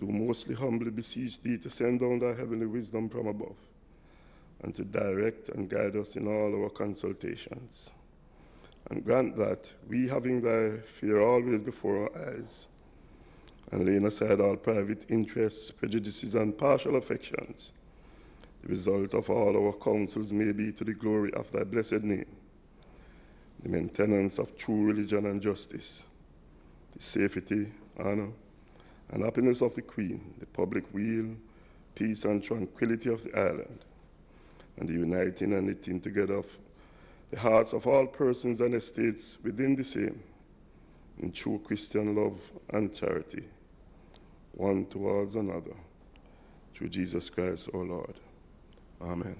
do mostly humbly beseech thee to send down thy heavenly wisdom from above, and to direct and guide us in all our consultations. And grant that we, having thy fear always before our eyes, and laying aside all private interests, prejudices, and partial affections, the result of all our counsels may be to the glory of thy blessed name, the maintenance of true religion and justice, the safety, honor, and happiness of the Queen, the public weal, peace, and tranquility of the island, and the uniting and knitting together of the hearts of all persons and estates within the same, in true Christian love and charity, one towards another, through Jesus Christ our Lord. Amen.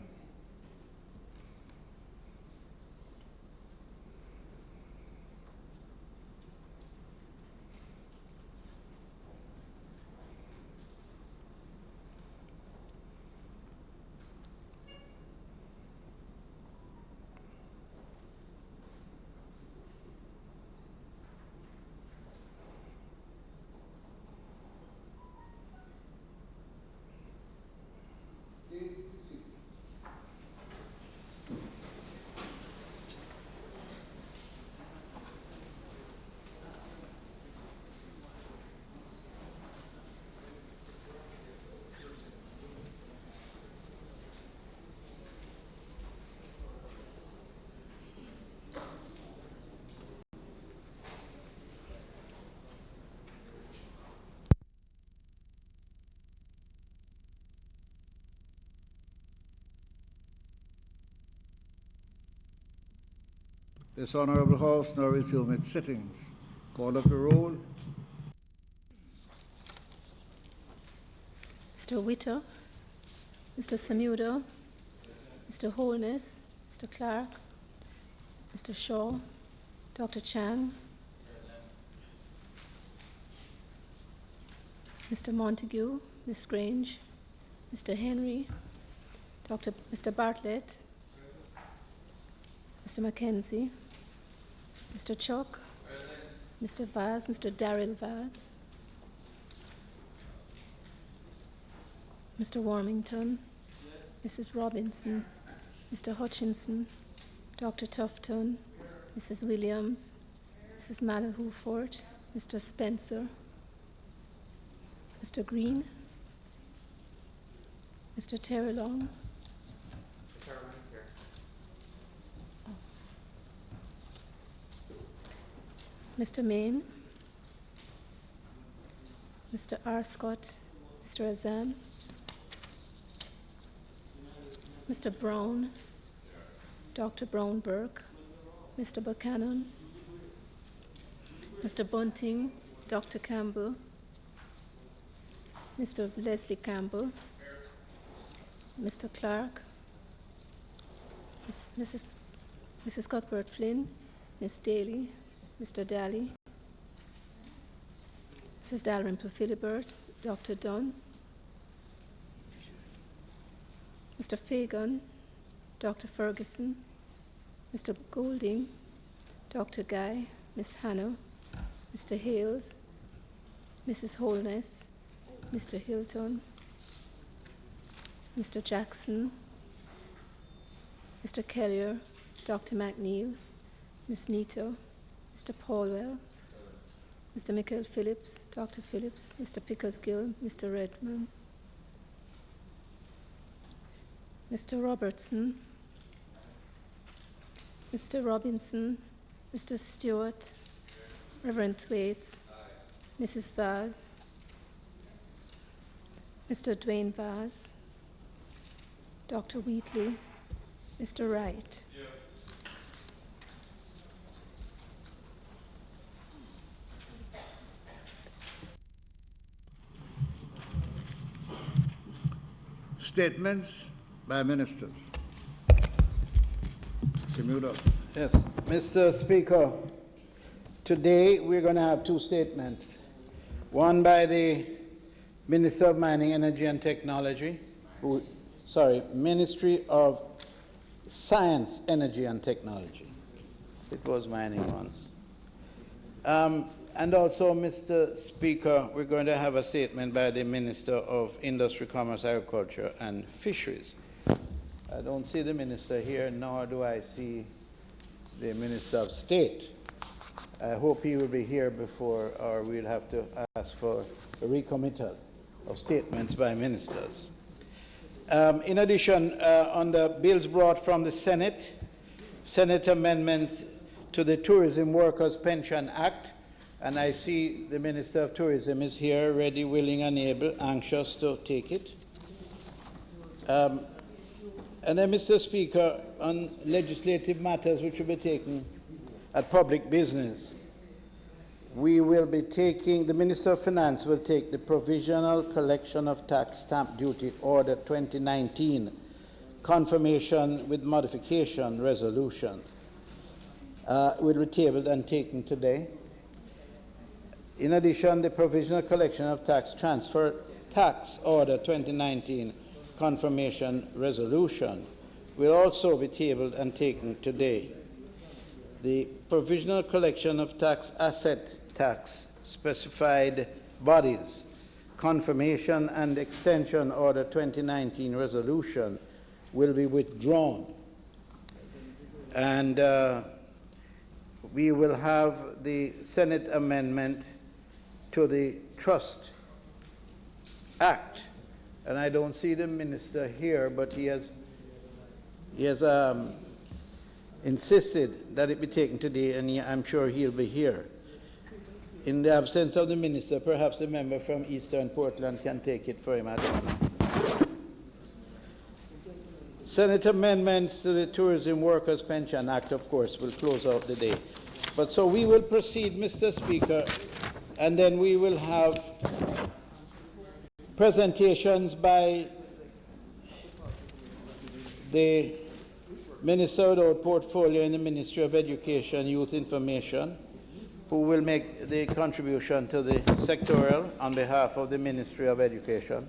This Honourable House now resume its sittings. Call of the roll. Mr. Witter, Mr. Samuda, Mr. Holness, Mr. Clark, Mr. Shaw, Dr. Chang, Mr. Montego, Ms. Grange, Mr. Henry, Mr. Bartlett, Mr. Mackenzie, Mr. Chuck, Mr. Vaz, Mr. Darrell Vaz, Mr. Warmington, Mrs. Robinson, Mr. Hutchinson, Dr. Tufton, Mrs. Williams, Mrs. Malahoo Fort, Mr. Spencer, Mr. Green, Mr. Terrelong, Mr. Main, Mr. R. Scott, Mr. Azan, Mr. Brown, Dr. Brown-Burke, Mr. Buchanan, Mr. Bunting, Dr. Campbell, Mr. Leslie Campbell, Mr. Clark, Mrs. Cuthbert Flynn, Miss Daly, Mr. Daly, Mrs. Dalrymple Philibert, Dr. Dunn, Mr. Fagan, Dr. Ferguson, Mr. Golding, Dr. Guy, Miss Hannah, Mr. Hales, Mrs. Holness, Mr. Hilton, Mr. Jackson, Mr. Kellier, Dr. McNeil, Miss Nito, Mr. Paulwell, Mr. Michael Phillips, Dr. Phillips, Mr. Pickersgill, Mr. Redmond, Mr. Robertson, Mr. Robinson, Mr. Stewart, Reverend Thwaites, Mrs. Vaz, Mr. Dwayne Vaz, Dr. Wheatley, Mr. Wright. Statements by ministers. Samuda. Yes, Mr. Speaker, today we're going to have two statements. One by the Minister of Mining, Energy and Technology, Ministry of Science, Energy and Technology. It was mining once. And also, Mr. Speaker, we're going to have a statement by the Minister of Industry, Commerce, Agriculture and Fisheries. I don't see the Minister here, nor do I see the Minister of State. I hope he will be here before, or we'll have to ask for a recommittal of statements by ministers. In addition, on the bills brought from the Senate amendments to the Tourism Workers Pension Act, and I see the Minister of Tourism is here, ready, willing, and able, anxious to take it. And then, Mr. Speaker, on legislative matters which will be taken at public business, we will be taking, the Minister of Finance will take the Provisional Collection of Tax Stamp Duty Order 2019 Confirmation with Modification Resolution. Will be tabled and taken today. In addition, the Provisional Collection of Tax Transfer Tax Order 2019 Confirmation Resolution will also be tabled and taken today. The Provisional Collection of Tax Asset Tax Specified Bodies Confirmation and Extension Order 2019 Resolution will be withdrawn. And we will have the Senate amendment to the Trust Act. And I don't see the minister here, but he has insisted that it be taken today, and I'm sure he'll be here. In the absence of the minister, perhaps the member from Eastern Portland can take it for him. I don't know. Senate amendments to the Tourism Workers Pension Act, of course, will close out the day. But so we will proceed, Mr. Speaker, and then we will have presentations by the Minister without portfolio in the Ministry of Education, Youth Information, who will make the contribution to the sectorial on behalf of the Ministry of Education.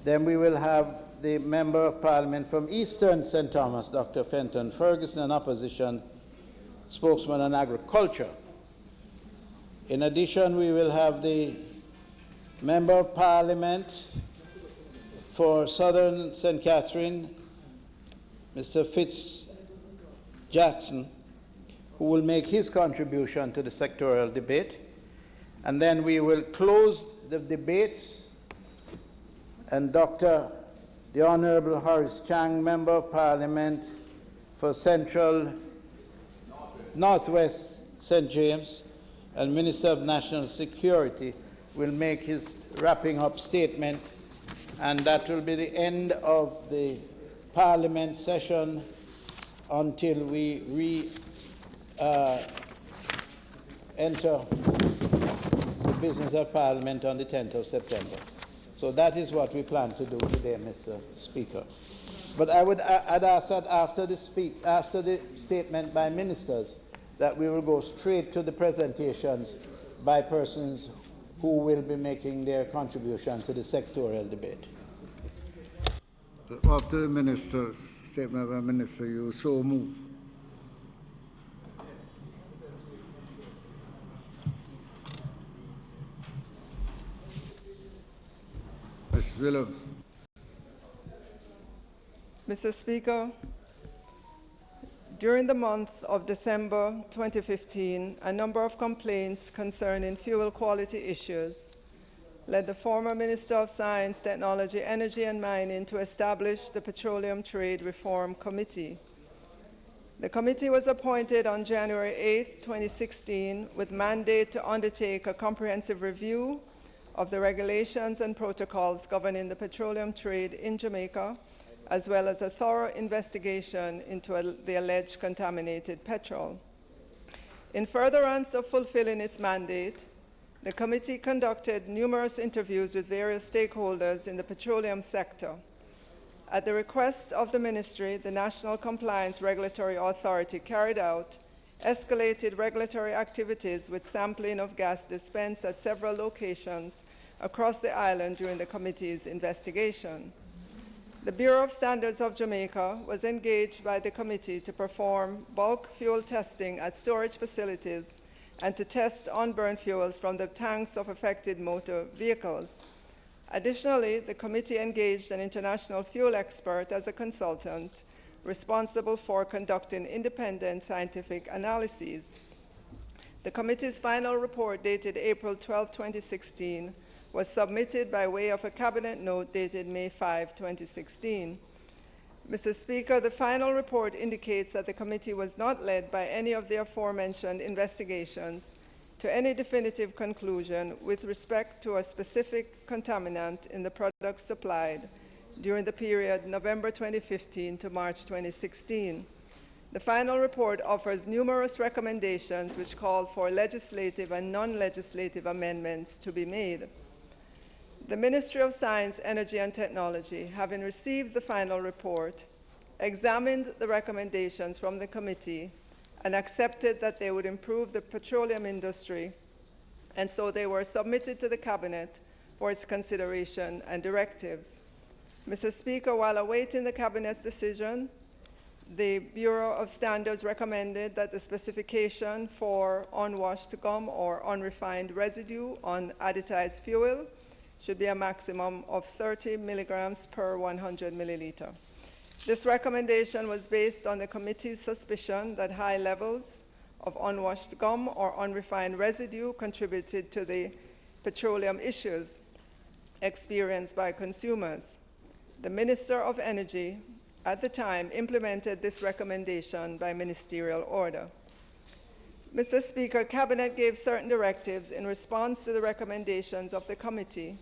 Then we will have the Member of Parliament from Eastern St. Thomas, Dr. Fenton Ferguson, an opposition spokesman on agriculture. In addition, we will have the Member of Parliament for Southern St. Catherine, Mr. Fitz Jackson, who will make his contribution to the sectorial debate. And then we will close the debates, and the Honorable Horace Chang, Member of Parliament for Central Northwest St. James and Minister of National Security, will make his wrapping up statement, and that will be the end of the Parliament session until we enter the business of Parliament on the 10th of September. So that is what we plan to do today, Mr. Speaker. But I'd ask that after the statement by ministers, that we will go straight to the presentations by persons who will be making their contribution to the sectorial debate. After the minister's statement by minister, you so move. Mrs. Williams. Mr. Speaker, during the month of December 2015, a number of complaints concerning fuel quality issues led the former Minister of Science, Technology, Energy and Mining to establish the Petroleum Trade Reform Committee. The committee was appointed on January 8, 2016, with mandate to undertake a comprehensive review of the regulations and protocols governing the petroleum trade in Jamaica, as well as a thorough investigation into the alleged contaminated petrol. In furtherance of fulfilling its mandate, the committee conducted numerous interviews with various stakeholders in the petroleum sector. At the request of the ministry, the National Compliance Regulatory Authority carried out escalated regulatory activities with sampling of gas dispensed at several locations across the island during the committee's investigation. The Bureau of Standards of Jamaica was engaged by the committee to perform bulk fuel testing at storage facilities and to test unburned fuels from the tanks of affected motor vehicles. Additionally, the committee engaged an international fuel expert as a consultant responsible for conducting independent scientific analyses. The committee's final report, dated April 12, 2016, was submitted by way of a cabinet note dated May 5, 2016. Mr. Speaker, the final report indicates that the committee was not led by any of the aforementioned investigations to any definitive conclusion with respect to a specific contaminant in the products supplied during the period November 2015 to March 2016. The final report offers numerous recommendations which call for legislative and non-legislative amendments to be made. The Ministry of Science, Energy and Technology, having received the final report, examined the recommendations from the committee and accepted that they would improve the petroleum industry, and so they were submitted to the Cabinet for its consideration and directives. Mr. Speaker, while awaiting the Cabinet's decision, the Bureau of Standards recommended that the specification for unwashed gum or unrefined residue on additized fuel should be a maximum of 30 milligrams per 100 milliliter. This recommendation was based on the committee's suspicion that high levels of unwashed gum or unrefined residue contributed to the petroleum issues experienced by consumers. The Minister of Energy at the time implemented this recommendation by ministerial order. Mr. Speaker, Cabinet gave certain directives in response to the recommendations of the committee,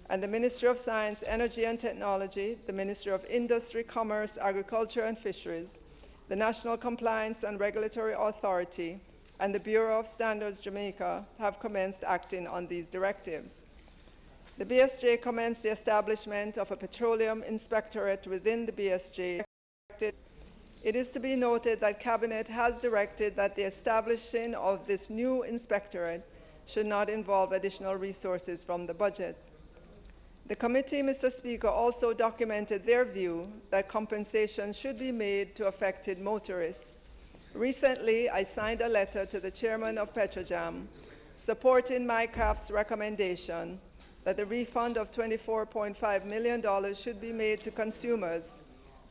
and the Ministry of Science, Energy and Technology, the Ministry of Industry, Commerce, Agriculture and Fisheries, the National Compliance and Regulatory Authority, and the Bureau of Standards Jamaica have commenced acting on these directives. The BSJ commenced the establishment of a petroleum inspectorate within the BSJ. It is to be noted that Cabinet has directed that the establishing of this new inspectorate should not involve additional resources from the budget. The committee, Mr. Speaker, also documented their view that compensation should be made to affected motorists. Recently, I signed a letter to the chairman of Petrojam supporting MICAF's recommendation that the refund of $24.5 million should be made to consumers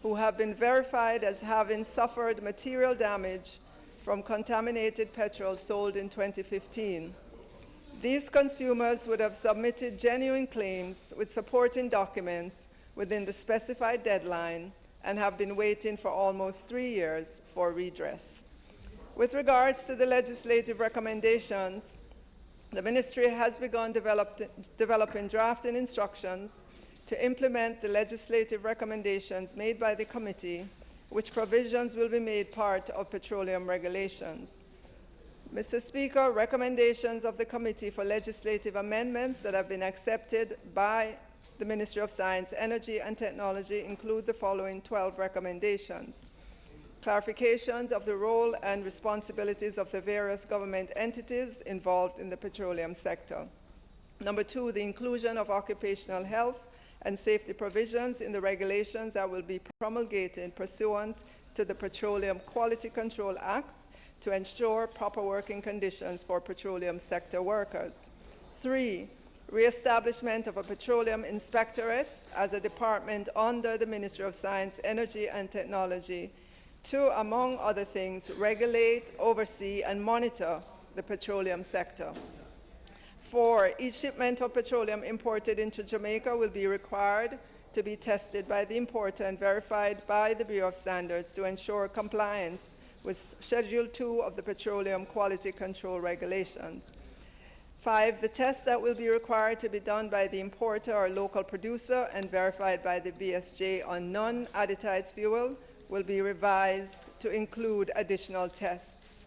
who have been verified as having suffered material damage from contaminated petrol sold in 2015. These consumers would have submitted genuine claims with supporting documents within the specified deadline and have been waiting for almost 3 years for redress. With regards to the legislative recommendations, the Ministry has begun developing drafting instructions to implement the legislative recommendations made by the committee, which provisions will be made part of petroleum regulations. Mr. Speaker, recommendations of the Committee for Legislative Amendments that have been accepted by the Ministry of Science, Energy and Technology include the following 12 recommendations. Clarifications of the role and responsibilities of the various government entities involved in the petroleum sector. Number 2, the inclusion of occupational health and safety provisions in the regulations that will be promulgated pursuant to the Petroleum Quality Control Act to ensure proper working conditions for petroleum sector workers. 3, re-establishment of a petroleum inspectorate as a department under the Ministry of Science, Energy and Technology to, among other things, regulate, oversee, and monitor the petroleum sector. 4, each shipment of petroleum imported into Jamaica will be required to be tested by the importer and verified by the Bureau of Standards to ensure compliance with Schedule 2 of the Petroleum Quality Control Regulations. 5, the tests that will be required to be done by the importer or local producer and verified by the BSJ on non-additized fuel will be revised to include additional tests.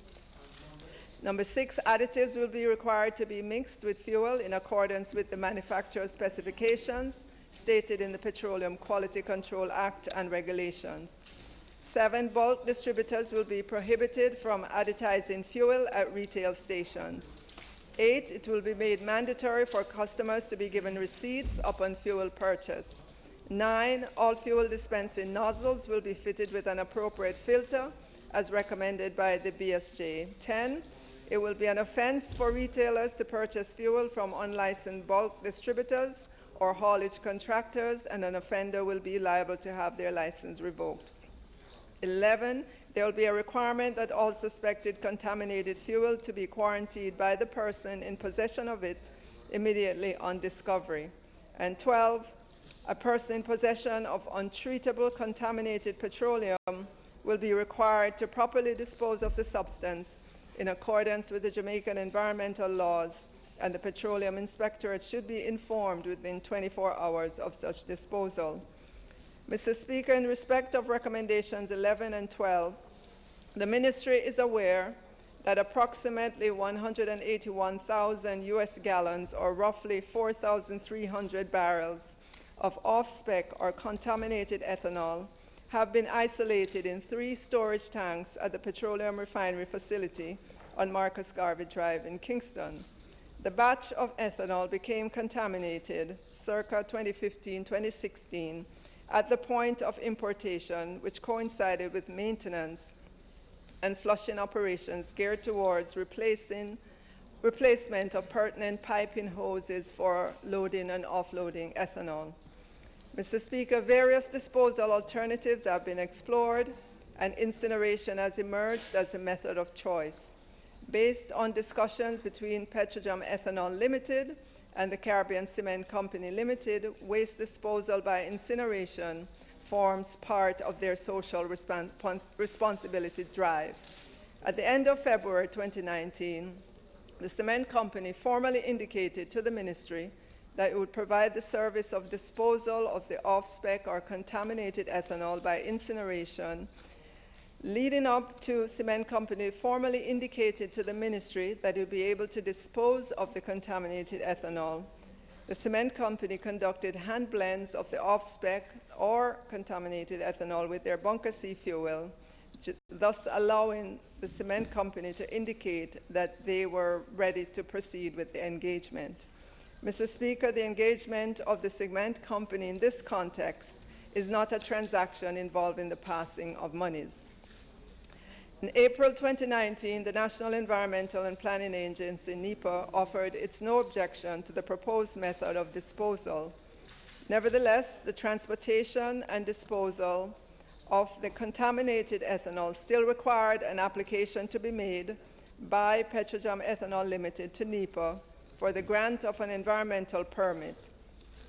Number 6, additives will be required to be mixed with fuel in accordance with the manufacturer's specifications stated in the Petroleum Quality Control Act and regulations. 7, bulk distributors will be prohibited from additizing fuel at retail stations. 8, it will be made mandatory for customers to be given receipts upon fuel purchase. 9, all fuel dispensing nozzles will be fitted with an appropriate filter as recommended by the BSJ. 10, It will be an offense for retailers to purchase fuel from unlicensed bulk distributors or haulage contractors, and an offender will be liable to have their license revoked. 11, there will be a requirement that all suspected contaminated fuel to be quarantined by the person in possession of it immediately on discovery. And 12, a person in possession of untreatable contaminated petroleum will be required to properly dispose of the substance in accordance with the Jamaican environmental laws, and the Petroleum Inspectorate should be informed within 24 hours of such disposal. Mr. Speaker, in respect of recommendations 11 and 12, the Ministry is aware that approximately 181,000 US gallons, or roughly 4,300 barrels, of off-spec or contaminated ethanol have been isolated in 3 storage tanks at the petroleum refinery facility on Marcus Garvey Drive in Kingston. The batch of ethanol became contaminated circa 2015-2016 at the point of importation, which coincided with maintenance and flushing operations geared towards replacement of pertinent piping hoses for loading and offloading ethanol. Mr. Speaker, various disposal alternatives have been explored, and incineration has emerged as a method of choice. Based on discussions between Petrojam Ethanol Limited and the Caribbean Cement Company Limited, waste disposal by incineration forms part of their social responsibility drive. At the end of February 2019, the cement company formally indicated to the Ministry that it would provide the service of disposal of the off-spec or contaminated ethanol by incineration. Leading up to, cement company formally indicated to the Ministry that it would be able to dispose of the contaminated ethanol. The cement company conducted hand blends of the off-spec or contaminated ethanol with their bunker C fuel, thus allowing the cement company to indicate that they were ready to proceed with the engagement. Mr. Speaker, the engagement of the cement company in this context is not a transaction involving the passing of monies. In April 2019, the National Environmental and Planning Agency, NEPA, offered its no objection to the proposed method of disposal. Nevertheless, the transportation and disposal of the contaminated ethanol still required an application to be made by Petrojam Ethanol Limited to NEPA for the grant of an environmental permit.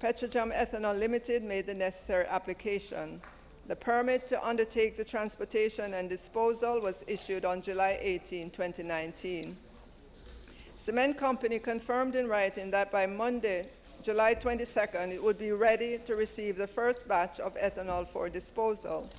Petrojam Ethanol Limited made the necessary application. The permit to undertake the transportation and disposal was issued on July 18, 2019. Cement company confirmed in writing that by Monday, July 22nd, it would be ready to receive the first batch of ethanol for disposal.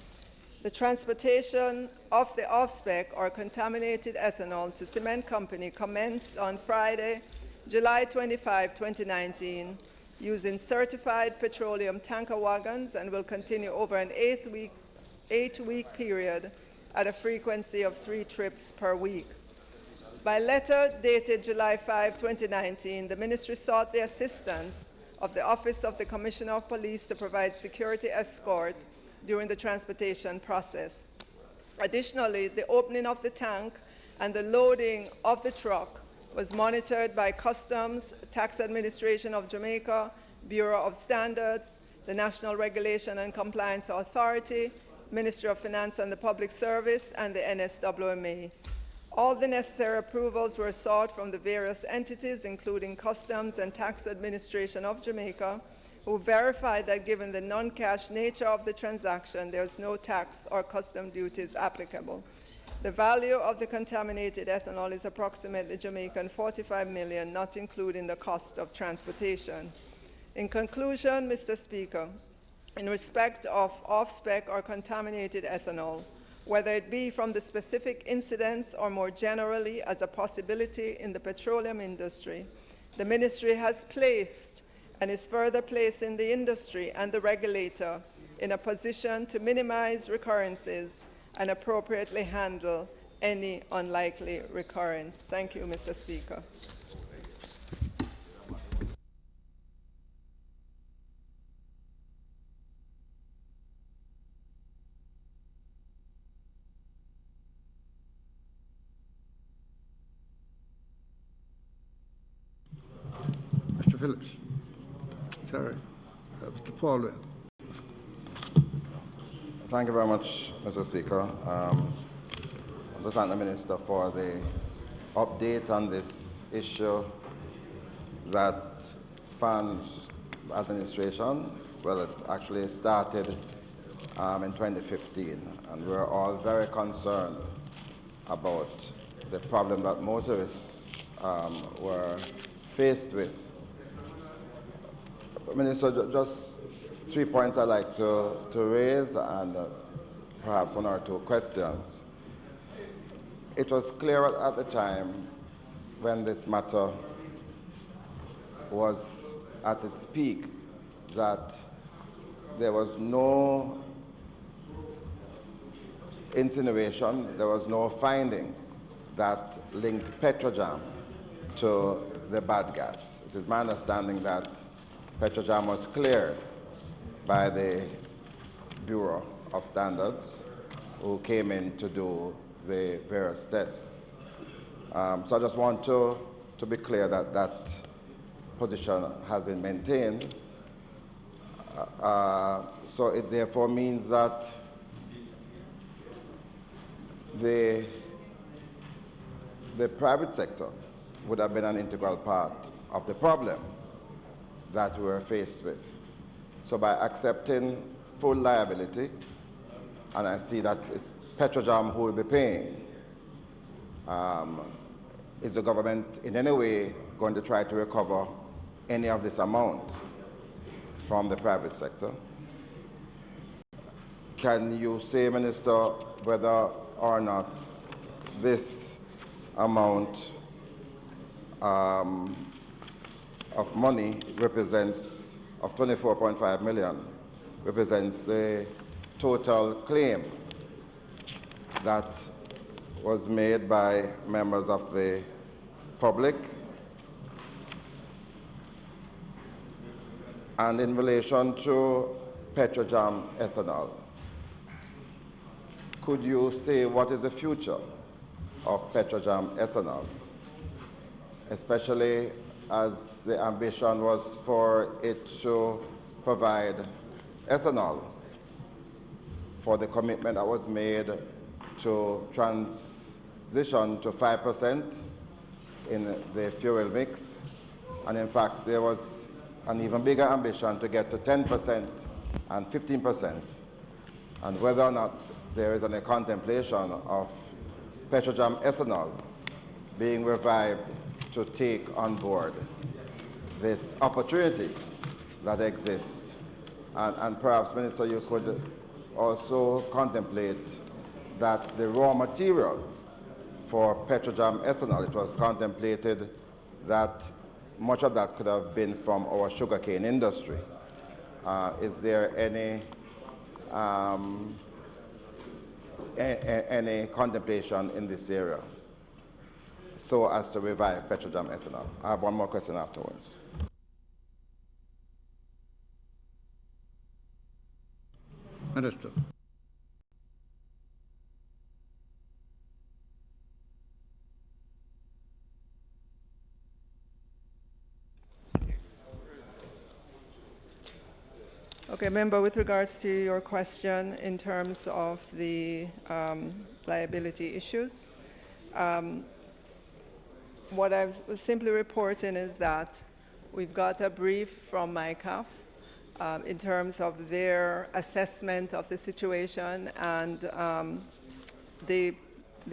The transportation of the off-spec or contaminated ethanol to cement company commenced on Friday, July 25, 2019, using certified petroleum tanker wagons, and will continue over an 8-week period at a frequency of 3 trips per week. By letter dated July 5, 2019, the Ministry sought the assistance of the Office of the Commissioner of Police to provide security escort during the transportation process. Additionally, the opening of the tank and the loading of the truck was monitored by Customs, Tax Administration of Jamaica, Bureau of Standards, the National Regulation and Compliance Authority, Ministry of Finance and the Public Service, and the NSWMA. All the necessary approvals were sought from the various entities, including Customs and Tax Administration of Jamaica, who verified that given the non-cash nature of the transaction, there is no tax or custom duties applicable. The value of the contaminated ethanol is approximately Jamaican 45 million, not including the cost of transportation. In conclusion, Mr. Speaker, in respect of off-spec or contaminated ethanol, whether it be from the specific incidents or more generally as a possibility in the petroleum industry, the Ministry has placed and is further placing the industry and the regulator in a position to minimize recurrences and appropriately handle any unlikely recurrence. Thank you, Mr. Speaker. Phillips. Sorry. Mr. Paulwell. Thank you very much, Mr. Speaker. I thank the Minister for the update on this issue that spans administration. Well, it actually started in 2015, and we're all very concerned about the problem that motorists were faced with. Minister, just 3 points I'd like to raise and perhaps 1 or 2 questions. It was clear at the time when this matter was at its peak that there was no insinuation, there was no finding that linked Petrojam to the bad gas. It is my understanding that Petrojam was cleared by the Bureau of Standards, who came in to do the various tests. So I just want to be clear that that position has been maintained. So it therefore means that the private sector would have been an integral part of the problem that we were faced with. So by accepting full liability, and I see that it's Petrojam who will be paying, is the government in any way going to try to recover any of this amount from the private sector? Can you say, Minister, whether or not this amount of money represents, of 24.5 million, represents the total claim that was made by members of the public? And in relation to Petrojam ethanol, could you say what is the future of Petrojam ethanol, especially as the ambition was for it to provide ethanol for the commitment that was made to transition to 5% in the fuel mix. And in fact, there was an even bigger ambition to get to 10% and 15%. And whether or not there is any contemplation of Petrojam ethanol being revived to take on board this opportunity that exists. And perhaps, Minister, you could also contemplate that the raw material for Petrojam ethanol, it was contemplated that much of that could have been from our sugarcane industry. Is there any contemplation in this area so as to revive Petrojam ethanol? I have 1 more question afterwards. Minister. Okay, member, with regards to your question in terms of the liability issues, what I was simply reporting is that we've got a brief from MICAF in terms of their assessment of the situation and the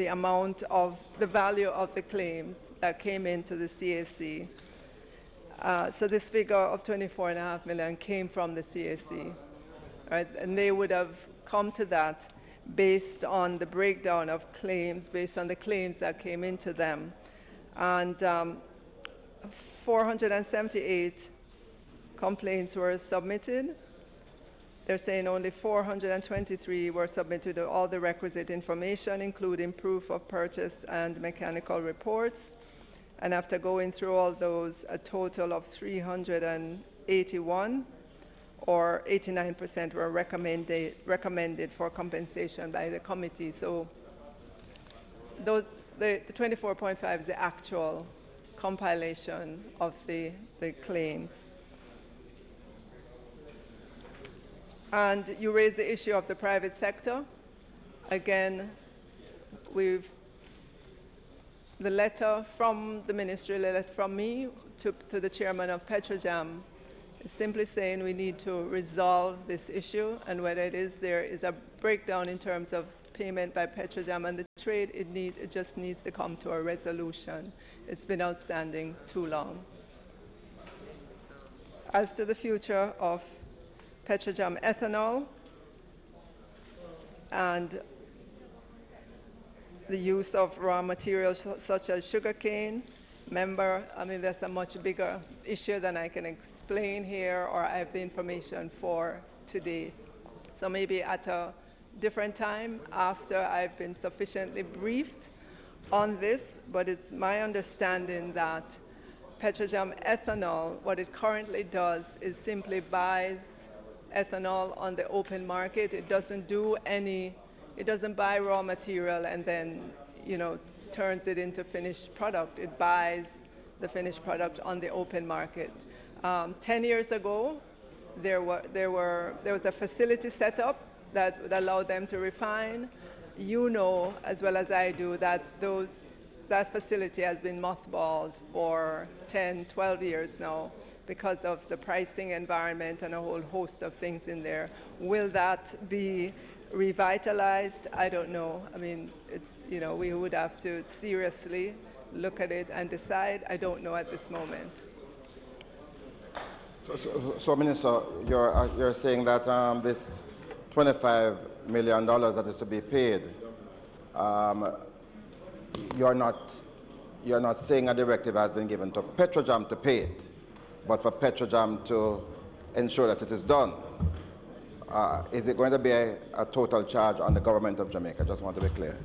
amount of the value of the claims that came into the CAC. So this figure of 24.5 million came from the CAC, right? And they would have come to that based on the breakdown of claims, based on the claims that came into them. And 478 complaints were submitted. They're saying only 423 were submitted with all the requisite information, including proof of purchase and mechanical reports. And after going through all those, a total of 381, or 89%, were recommended for compensation by the committee. So the 24.5 is the actual compilation of the claims. And you raise the issue of the private sector. Again, the letter from the ministry, the letter from me to the chairman of Petrojam, is simply saying we need to resolve this issue, and whether there is a breakdown in terms of payment by Petrojam and the trade, it just needs to come to a resolution. It's been outstanding too long. As to the future of Petrojam ethanol and the use of raw materials such as sugarcane, that's a much bigger issue than I can explain here or I have the information for today. So maybe at a different time after I've been sufficiently briefed on this, but it's my understanding that Petrojam ethanol, what it currently does is simply buys ethanol on the open market. It doesn't buy raw material and then, turns it into finished product. It buys the finished product on the open market. 10 years ago, there was a facility set up that allowed them to refine. You know, as well as I do, that that facility has been mothballed for 10, 12 years now because of the pricing environment and a whole host of things in there. Will that be revitalized? I don't know. I mean, we would have to seriously look at it and decide. I don't know at this moment. So Minister, you're saying that this $25 million that is to be paid, you're not saying a directive has been given to Petrojam to pay it, but for Petrojam to ensure that it is done. Is it going to be a total charge on the government of Jamaica? Just want to be clear.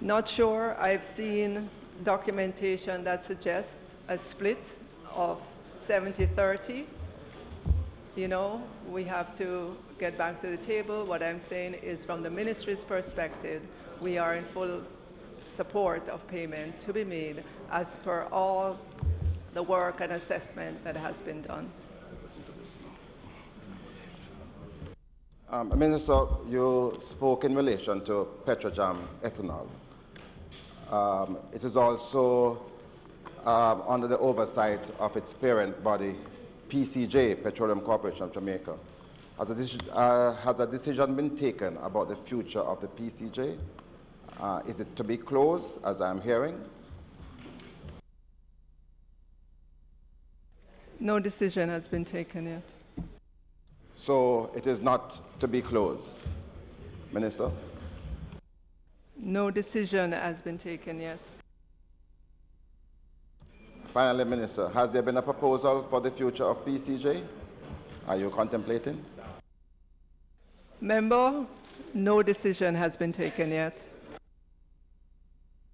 Not sure. I've seen documentation that suggests a split of 70-30. We have to get back to the table. What I'm saying is, from the ministry's perspective, we are in full support of payment to be made as per all the work and assessment that has been done. Minister, you spoke in relation to Petrojam ethanol. It is also under the oversight of its parent body, PCJ, Petroleum Corporation of Jamaica. Has a decision been taken about the future of the PCJ? Is it to be closed, as I'm hearing? No decision has been taken yet. So it is not to be closed, Minister? No decision has been taken yet. Finally, Minister, has there been a proposal for the future of PCJ? Are you contemplating? Member, no decision has been taken yet.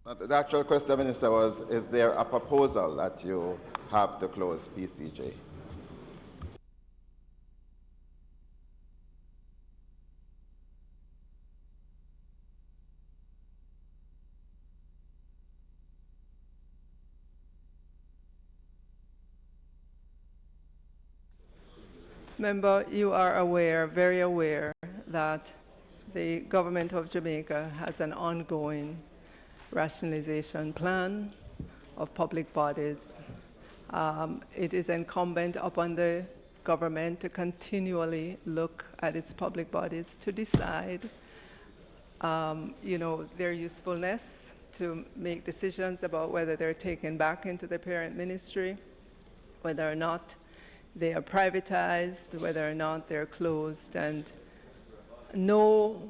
The actual question, Minister, was, is there a proposal that you have to close PCJ? Member, you are aware, very aware, that the government of Jamaica has an ongoing rationalization plan of public bodies. It is incumbent upon the government to continually look at its public bodies to decide, their usefulness, to make decisions about whether they're taken back into the parent ministry, whether or not they are privatized, whether or not they're closed, and no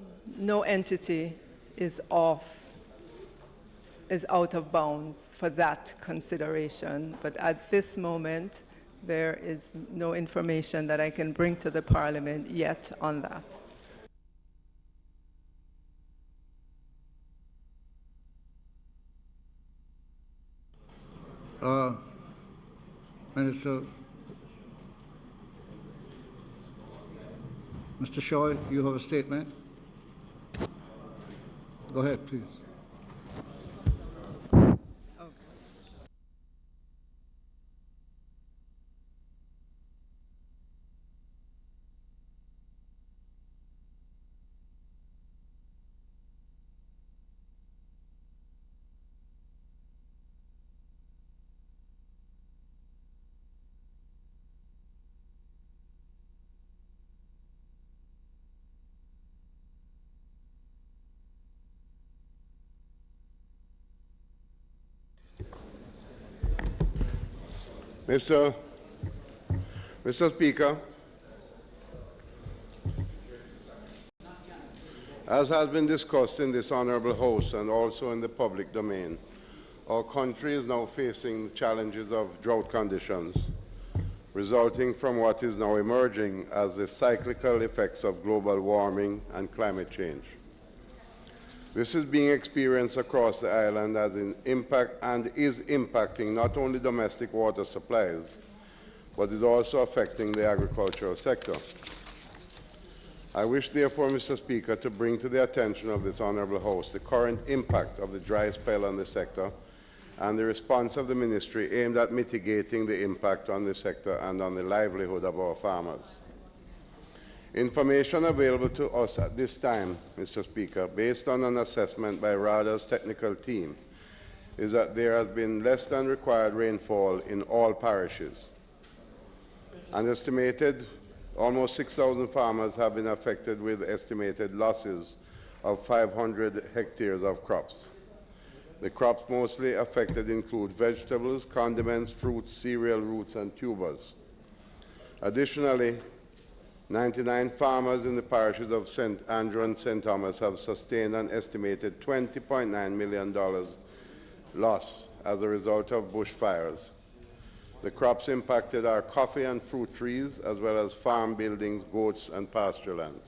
entity is out of bounds for that consideration. But at this moment, there is no information that I can bring to the Parliament yet on that. Minister, Mr. Shaw, you have a statement? Go ahead, please. Mr. Speaker, as has been discussed in this Honourable House and also in the public domain, our country is now facing the challenges of drought conditions resulting from what is now emerging as the cyclical effects of global warming and climate change. This is being experienced across the island as is impacting not only domestic water supplies, but is also affecting the agricultural sector. I wish, therefore, Mr. Speaker, to bring to the attention of this Honourable House the current impact of the dry spell on the sector and the response of the Ministry aimed at mitigating the impact on the sector and on the livelihood of our farmers. Information available to us at this time, Mr. Speaker, based on an assessment by RADA's technical team, is that there has been less than required rainfall in all parishes. An estimated almost 6,000 farmers have been affected with estimated losses of 500 hectares of crops. The crops mostly affected include vegetables, condiments, fruits, cereal, roots, and tubers. Additionally, 99 farmers in the parishes of St. Andrew and St. Thomas have sustained an estimated $20.9 million loss as a result of bushfires. The crops impacted are coffee and fruit trees, as well as farm buildings, goats, and pasture lands.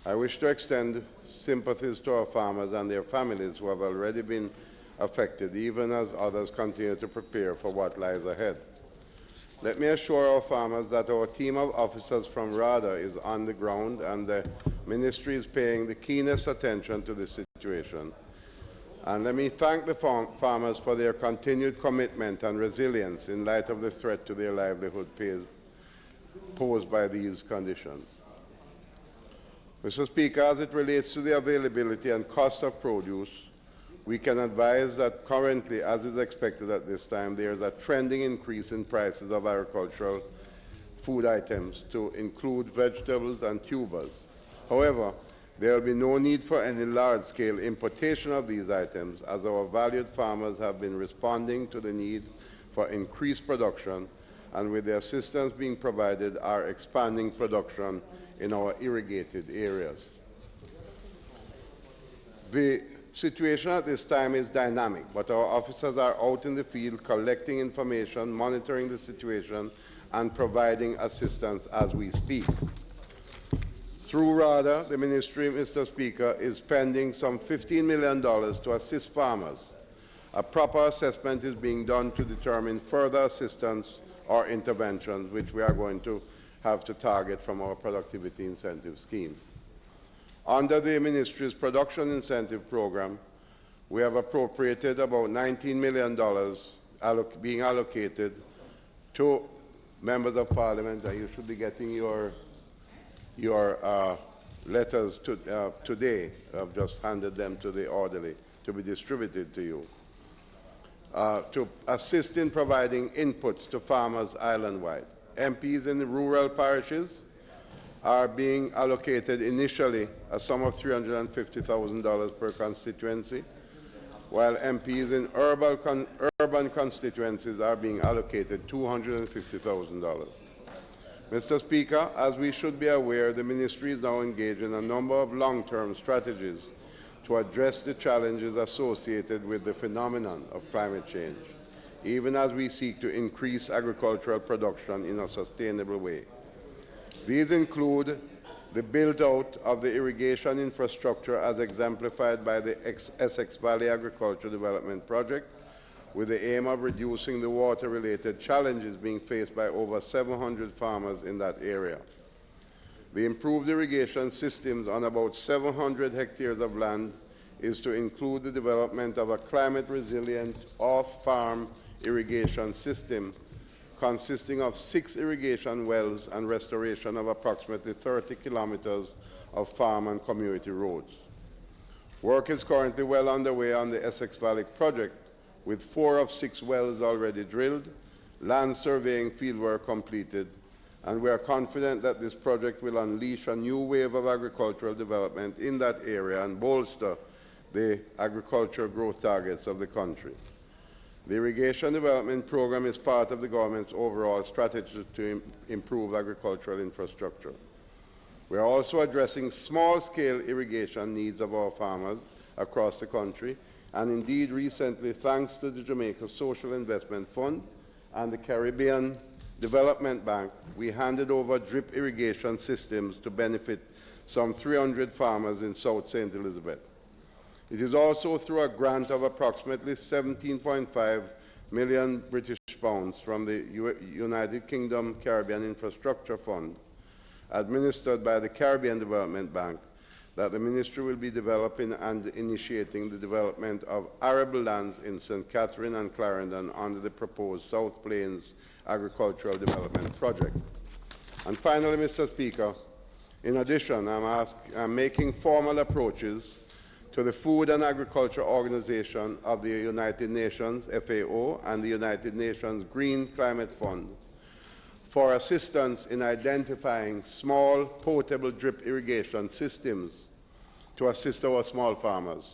I wish to extend sympathies to our farmers and their families who have already been affected, even as others continue to prepare for what lies ahead. Let me assure our farmers that our team of officers from RADA is on the ground and the Ministry is paying the keenest attention to this situation. And let me thank the farmers for their continued commitment and resilience in light of the threat to their livelihood posed by these conditions. Mr. Speaker, as it relates to the availability and cost of produce, we can advise that currently, as is expected at this time, there is a trending increase in prices of agricultural food items to include vegetables and tubers. However, there will be no need for any large-scale importation of these items, as our valued farmers have been responding to the need for increased production, and with the assistance being provided, are expanding production in our irrigated areas. The situation at this time is dynamic, but our officers are out in the field collecting information, monitoring the situation, and providing assistance as we speak. Through RADA, the Ministry, Mr. Speaker, is spending some $15 million to assist farmers. A proper assessment is being done to determine further assistance or interventions, which we are going to have to target from our productivity incentive scheme. Under the Ministry's production incentive program, we have appropriated about $19 million being allocated to members of Parliament, and you should be getting your letters today. I've just handed them to the orderly to be distributed to you, to assist in providing inputs to farmers island-wide. MPs in the rural parishes are being allocated initially a sum of $350,000 per constituency, while MPs in urban constituencies are being allocated $250,000. Mr. Speaker, as we should be aware, the Ministry is now engaged in a number of long-term strategies to address the challenges associated with the phenomenon of climate change, even as we seek to increase agricultural production in a sustainable way. These include the build-out of the irrigation infrastructure as exemplified by the Essex Valley Agricultural Development Project, with the aim of reducing the water-related challenges being faced by over 700 farmers in that area. The improved irrigation systems on about 700 hectares of land is to include the development of a climate-resilient off-farm irrigation system consisting of 6 irrigation wells and restoration of approximately 30 kilometers of farm and community roads. Work is currently well underway on the Essex Valley project, with 4 of 6 wells already drilled, land surveying fieldwork completed, and we are confident that this project will unleash a new wave of agricultural development in that area and bolster the agricultural growth targets of the country. The irrigation development program is part of the government's overall strategy to improve agricultural infrastructure. We are also addressing small-scale irrigation needs of our farmers across the country, and indeed recently, thanks to the Jamaica Social Investment Fund and the Caribbean Development Bank, we handed over drip irrigation systems to benefit some 300 farmers in South St. Elizabeth. It is also through a grant of approximately 17.5 million British pounds from the United Kingdom Caribbean Infrastructure Fund, administered by the Caribbean Development Bank, that the Ministry will be developing and initiating the development of arable lands in St. Catherine and Clarendon under the proposed South Plains Agricultural Development Project. And finally, Mr. Speaker, in addition, I'm making formal approaches to the Food and Agriculture Organization of the United Nations, FAO, and the United Nations Green Climate Fund for assistance in identifying small portable drip irrigation systems to assist our small farmers.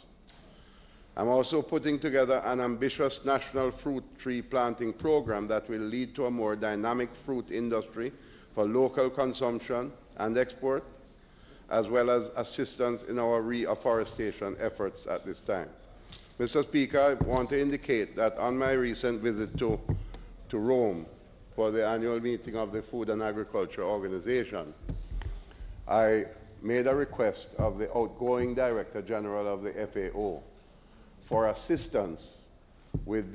I'm also putting together an ambitious national fruit tree planting program that will lead to a more dynamic fruit industry for local consumption and export, as well as assistance in our reforestation efforts at this time. Mr. Speaker, I want to indicate that on my recent visit to Rome for the annual meeting of the Food and Agriculture Organization, I made a request of the outgoing Director General of the FAO for assistance with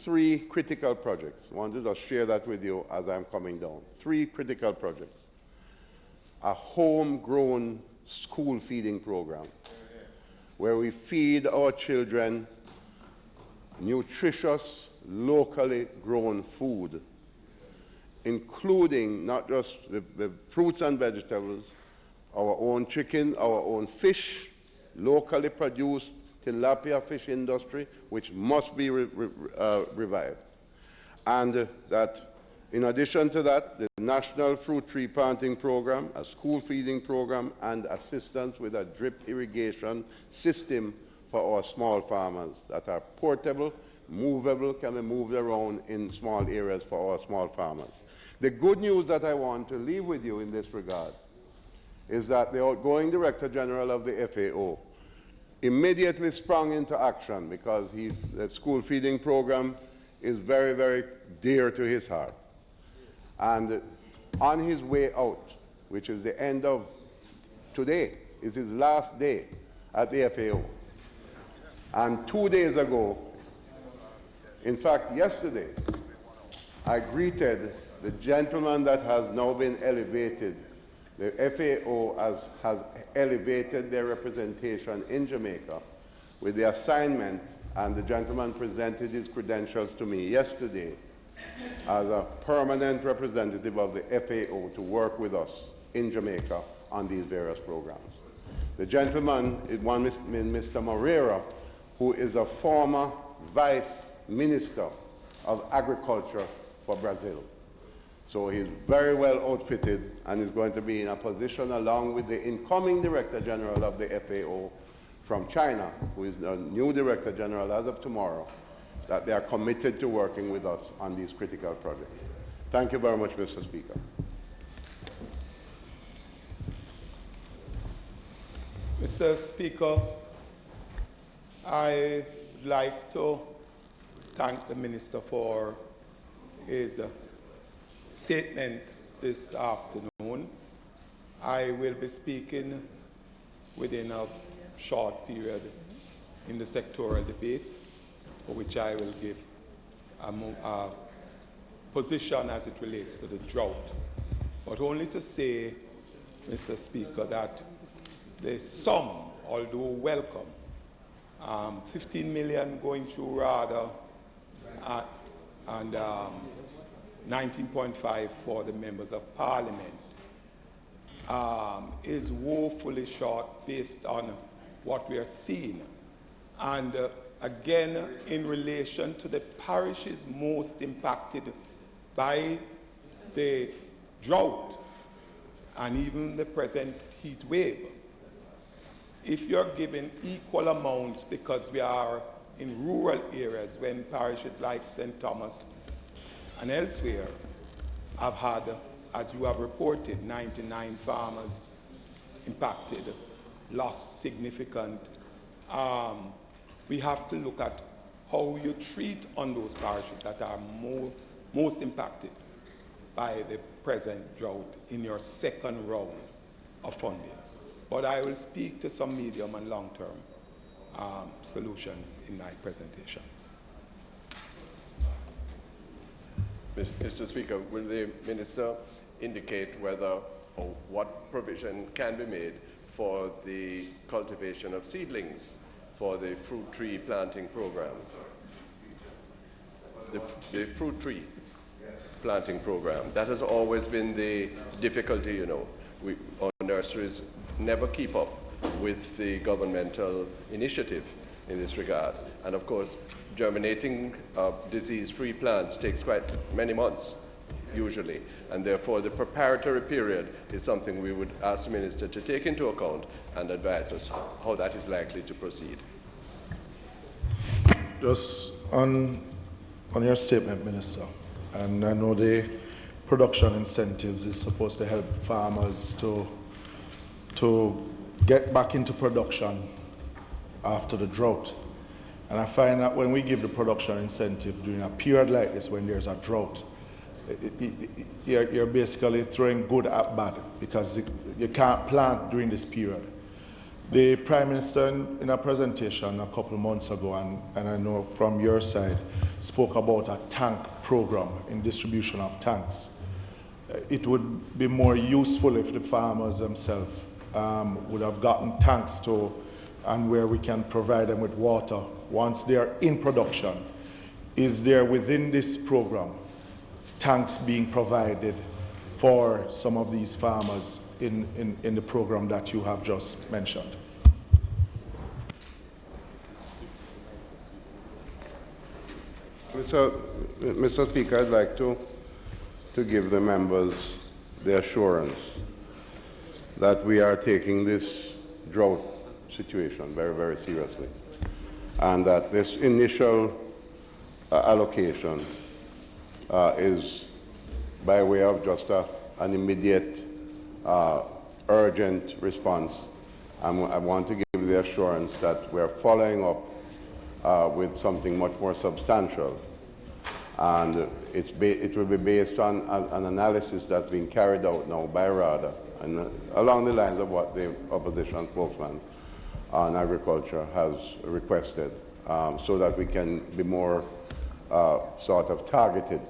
3 critical projects. I want to just share that with you as I'm coming down. 3 critical projects. A homegrown school feeding program where we feed our children nutritious, locally grown food, including not just the fruits and vegetables, our own chicken, our own fish, locally produced tilapia fish industry, which must be revived. And that in addition to that, the National Fruit Tree Planting Program, a school feeding program, and assistance with a drip irrigation system for our small farmers that are portable, movable, can be moved around in small areas for our small farmers. The good news that I want to leave with you in this regard is that the outgoing Director General of the FAO immediately sprung into action because the school feeding program is very, very dear to his heart. And on his way out, which is the end of today, is his last day at the FAO. And 2 days ago, in fact yesterday, I greeted the gentleman that has now been elevated. The FAO has elevated their representation in Jamaica with the assignment, and the gentleman presented his credentials to me yesterday as a permanent representative of the FAO to work with us in Jamaica on these various programs. The gentleman is one Mr. Moreira, who is a former Vice Minister of Agriculture for Brazil. So he's very well outfitted and is going to be in a position, along with the incoming Director General of the FAO from China, who is the new Director General as of tomorrow, that they are committed to working with us on these critical projects. Thank you very much, Mr. Speaker. Mr. Speaker, I would like to thank the Minister for his statement this afternoon. I will be speaking within a short period in the sectoral debate, for which I will give a position as it relates to the drought. But only to say, Mr. Speaker, that the sum, although welcome, 15 million going through RADA, and 19.5 for the members of parliament, is woefully short based on what we are seeing. And again, in relation to the parishes most impacted by the drought and even the present heat wave, if you're given equal amounts, because we are in rural areas when parishes like St. Thomas and elsewhere have had, as you have reported, 99 farmers impacted, lost significant, we have to look at how you treat on those parishes that are most impacted by the present drought in your second round of funding. But I will speak to some medium and long-term solutions in my presentation. Mr. Speaker, will the Minister indicate whether or what provision can be made for the cultivation of seedlings for the fruit tree planting program? The fruit tree planting program. That has always been the difficulty, you know. Our nurseries never keep up with the governmental initiative in this regard. And of course, germinating disease-free plants takes quite many months, usually. And therefore, the preparatory period is something we would ask the Minister to take into account and advise us how that is likely to proceed. Just on your statement, Minister, and I know the production incentives is supposed to help farmers to get back into production after the drought. And I find that when we give the production incentive during a period like this, when there's a drought, you're basically throwing good at bad, because you can't plant during this period. The Prime Minister, in a presentation a couple of months ago, and I know from your side, spoke about a tank program in distribution of tanks. It would be more useful if the farmers themselves would have gotten tanks and where we can provide them with water once they are in production. Is there within this program tanks being provided for some of these farmers in the program that you have just mentioned? Mr. Speaker, I'd like to give the members the assurance that we are taking this drought situation very, very seriously, and that this initial allocation is by way of just an immediate, urgent response. And I want to give the assurance that we're following up with something much more substantial, and it will be based on an analysis that's being carried out now by RADA, and along the lines of what the opposition spokesman on agriculture has requested, so that we can be more sort of targeted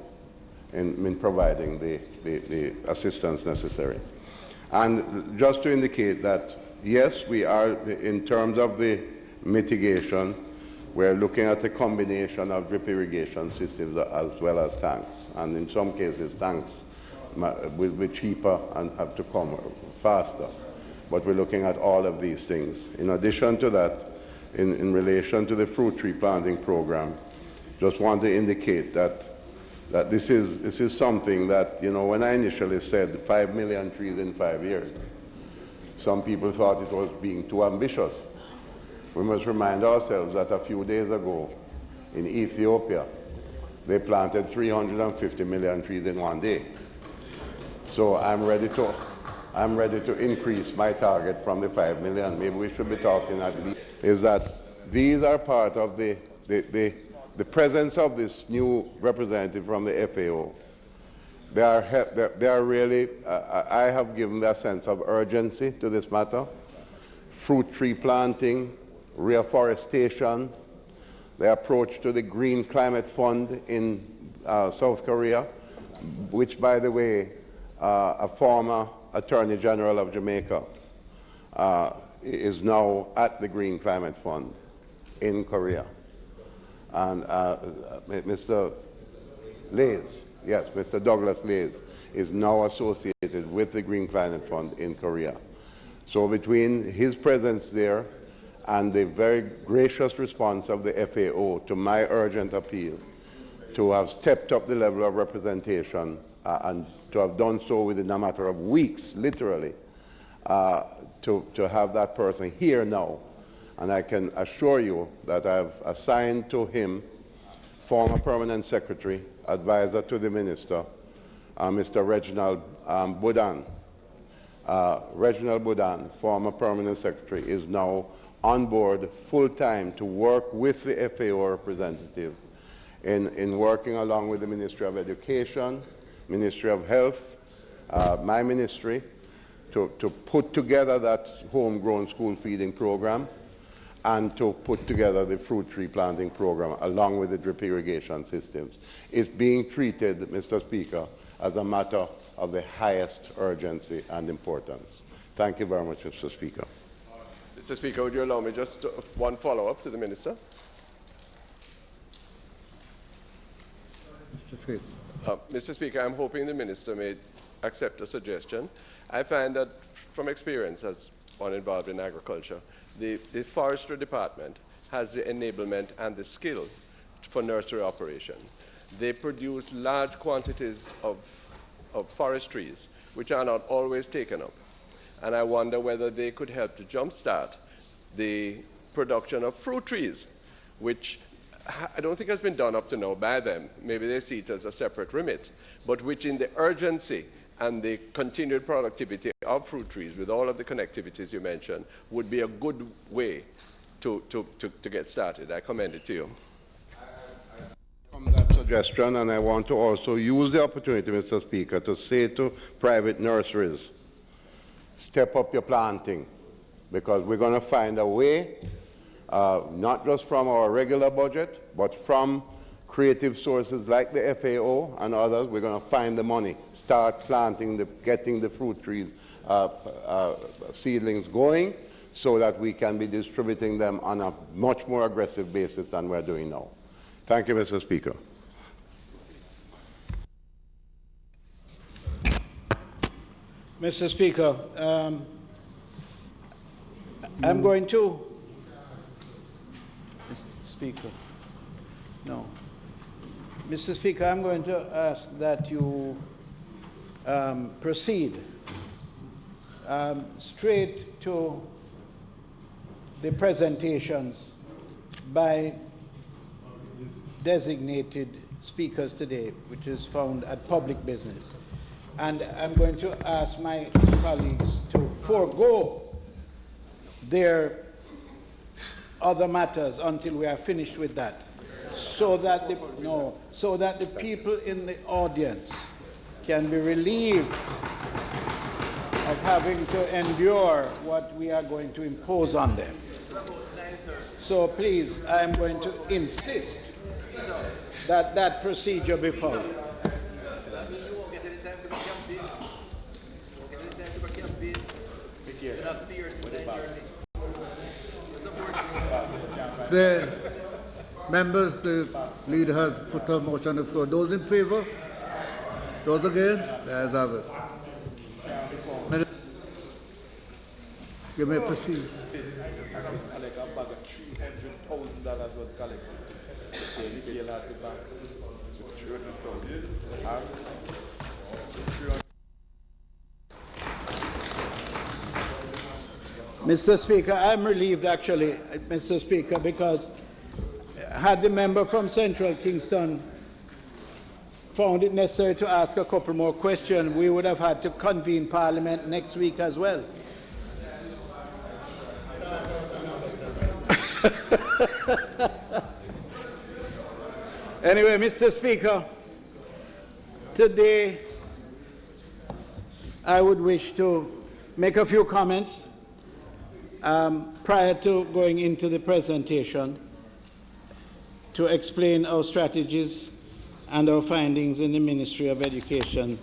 in providing the assistance necessary. And just to indicate that, yes, we are, in terms of the mitigation, we're looking at a combination of drip irrigation systems as well as tanks. And in some cases, tanks will be cheaper and have to come faster. But we're looking at all of these things. In addition to that, in relation to the fruit tree planting program, just want to indicate that this is something that, you know, when I initially said 5 million trees in 5 years, some people thought it was being too ambitious. We must remind ourselves that a few days ago in Ethiopia, they planted 350 million trees in 1 day. So I'm ready to increase my target from the 5 million. Maybe we should be talking at least. Is that these are part of the presence of this new representative from the FAO. They are really, I have given a sense of urgency to this matter. Fruit tree planting, reforestation, the approach to the Green Climate Fund in South Korea, which, by the way, a former Attorney General of Jamaica is now at the Green Climate Fund. in Korea. And Mr. Lays, yes, Mr. Douglas Lays is now associated with the Green Climate Fund in Korea. So between his presence there and the very gracious response of the FAO to my urgent appeal to have stepped up the level of representation and to have done so within a matter of weeks, literally, to have that person here now. And I can assure you that I've assigned to him former permanent secretary, advisor to the minister, Mr. Reginald Boudin. Reginald Boudin, former permanent secretary, is now on board full-time to work with the FAO representative in working along with the Ministry of Education, Ministry of Health, my ministry, to put together that homegrown school feeding program and to put together the fruit tree planting program along with the drip irrigation systems. It's being treated, Mr. Speaker, as a matter of the highest urgency and importance. Thank you very much, Mr. Speaker. Mr. Speaker, would you allow me just one follow-up to the Minister? Mr. Faith. Mr. Speaker, I'm hoping the Minister may accept a suggestion. I find that from experience as one involved in agriculture, the forestry department has the enablement and the skill for nursery operation. They produce large quantities of forest trees, which are not always taken up. And I wonder whether they could help to jumpstart the production of fruit trees, which I don't think has been done up to now by them. Maybe they see it as a separate remit, but which in the urgency and the continued productivity of fruit trees with all of the connectivities you mentioned would be a good way to get started. I commend it to you. From that suggestion, and I want to also use the opportunity, Mr. Speaker, to say to private nurseries, step up your planting, because we're going to find a way, not just from our regular budget, but from creative sources like the FAO and others. We're going to find the money, start planting, getting the fruit trees, seedlings going, so that we can be distributing them on a much more aggressive basis than we're doing now. Thank you, Mr. Speaker. Mr. Speaker, I'm going to... Mr. Speaker, no. Mr. Speaker, I'm going to ask that you proceed straight to the presentations by designated speakers today, which is found at public business. And I'm going to ask my colleagues to forego their other matters until we are finished with that, so that the people in the audience can be relieved of having to endure what we are going to impose on them. So please, I'm going to insist that that procedure be followed. The members, the leader has put a motion on the floor. Those in favour? Those against? The ayes have it. You may proceed. Mr. Speaker, I'm relieved actually, Mr. Speaker, because had the member from Central Kingston found it necessary to ask a couple more questions, we would have had to convene Parliament next week as well. Anyway, Mr. Speaker, today I would wish to make a few comments prior to going into the presentation to explain our strategies and our findings in the Ministry of Education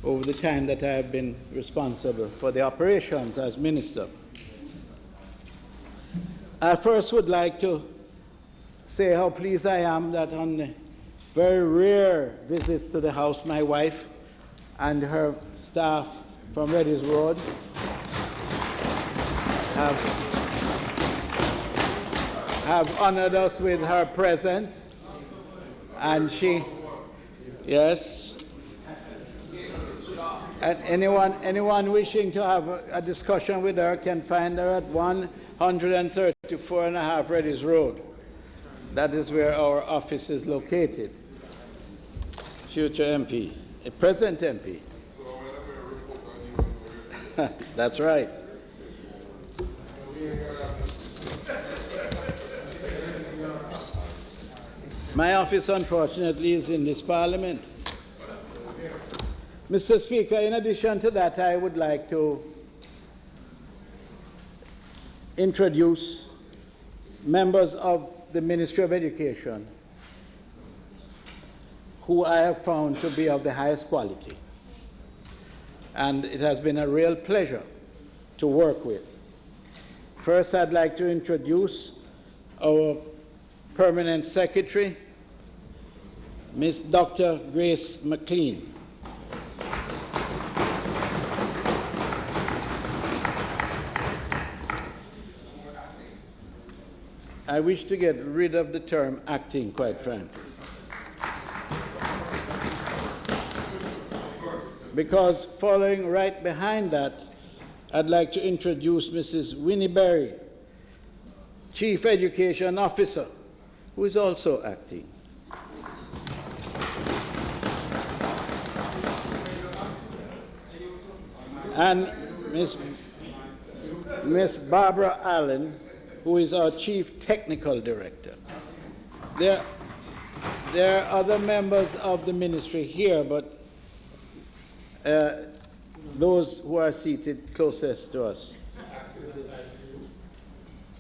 over the time that I have been responsible for the operations as Minister. I first would like to say how pleased I am that on the very rare visits to the house, my wife and her staff from Reddy's Road have honored us with her presence. And she, yes. And anyone wishing to have a discussion with her can find her at 134.5 Reddy's Road. That is where our office is located. Future MP, a present MP. That's right. My office, unfortunately, is in this Parliament. Mr. Speaker, in addition to that, I would like to introduce members of the Ministry of Education who I have found to be of the highest quality. And it has been a real pleasure to work with. First, I'd like to introduce our Permanent Secretary, Ms. Dr. Grace McLean. I wish to get rid of the term acting, quite frankly. Because following right behind that, I'd like to introduce Mrs. Winnie Berry, Chief Education Officer, who is also acting. And Miss Barbara Allen, who is our Chief Technical Director. There are other members of the ministry here, but those who are seated closest to us.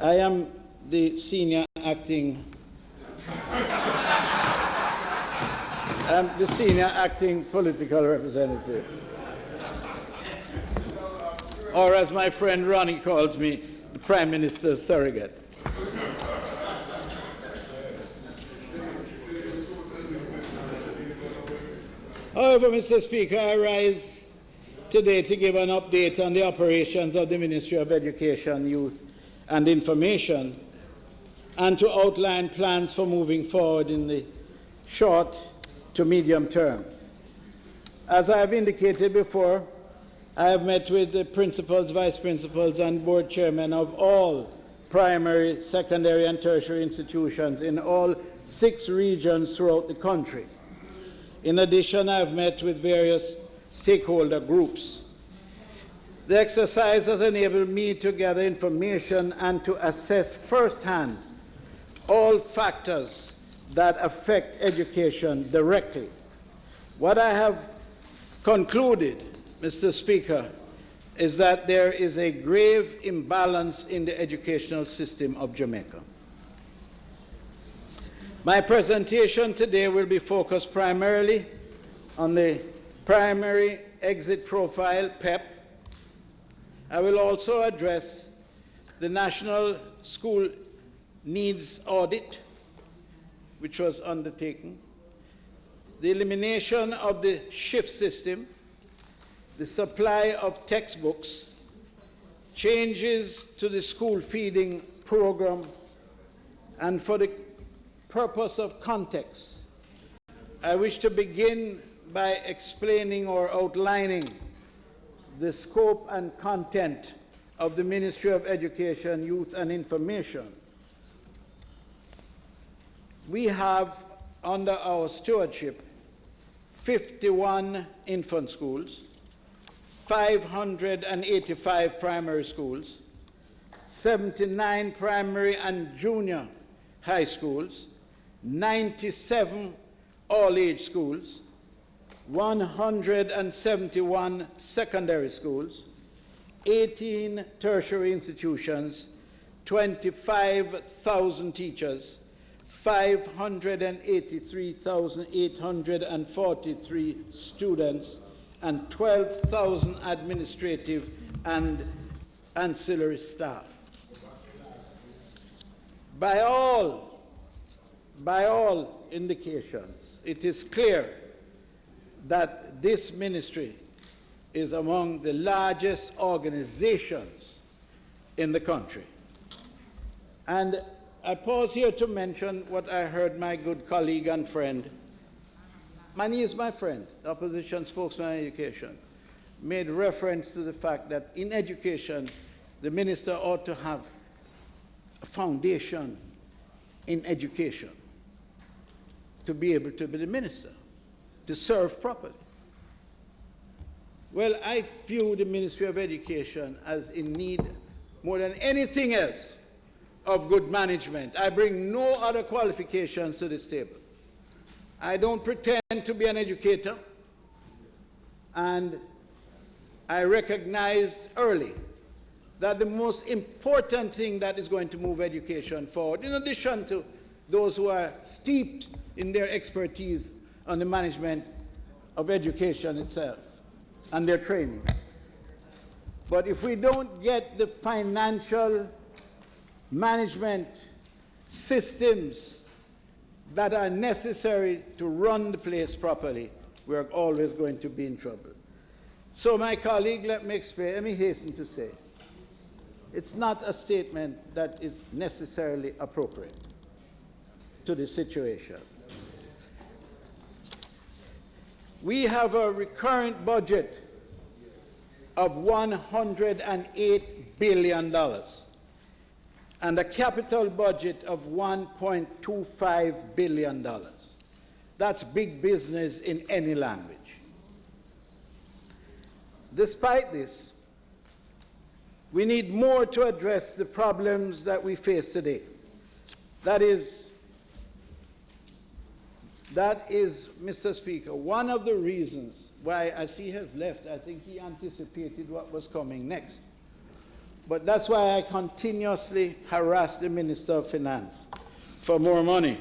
I am the senior acting political representative. Or as my friend Ronnie calls me, the Prime Minister's surrogate. However, Mr. Speaker, I rise today to give an update on the operations of the Ministry of Education, Youth and Information, and to outline plans for moving forward in the short to medium term. As I have indicated before, I have met with the principals, vice principals, and board chairmen of all primary, secondary, and tertiary institutions in all 6 regions throughout the country. In addition, I have met with various stakeholder groups. The exercise has enabled me to gather information and to assess firsthand all factors that affect education directly. What I have concluded, Mr. Speaker, is that there is a grave imbalance in the educational system of Jamaica. My presentation today will be focused primarily on the Primary Exit Profile, PEP. I will also address the National School Needs Audit, which was undertaken, the elimination of the shift system, the supply of textbooks, changes to the school feeding program, and for the purpose of context, I wish to begin by explaining or outlining the scope and content of the Ministry of Education, Youth and Information. We have, under our stewardship, 51 infant schools, 585 primary schools, 79 primary and junior high schools, 97 all-age schools, 171 secondary schools, 18 tertiary institutions, 25,000 teachers, 583,843 students, and 12,000 administrative and ancillary staff. By all by all indications, it is clear that this ministry is among the largest organizations in the country. And I pause here to mention what I heard my good colleague and friend, Mani is my friend, the opposition spokesman on education, made reference to the fact that in education, the minister ought to have a foundation in education to be able to be the minister, to serve properly. Well, I view the Ministry of Education as in need, more than anything else, of good management. I bring no other qualifications to this table. I don't pretend to be an educator, and I recognized early that the most important thing that is going to move education forward, in addition to those who are steeped in their expertise on the management of education itself and their training. But if we don't get the financial management systems that are necessary to run the place properly, we're always going to be in trouble. So my colleague, let me hasten to say, it's not a statement that is necessarily appropriate to the situation. We have a recurrent budget of $108 billion and a capital budget of $1.25 billion. That's big business in any language. Despite this, we need more to address the problems that we face today. That is, Mr. Speaker, one of the reasons why, as he has left, I think he anticipated what was coming next. But that's why I continuously harass the Minister of Finance for more money.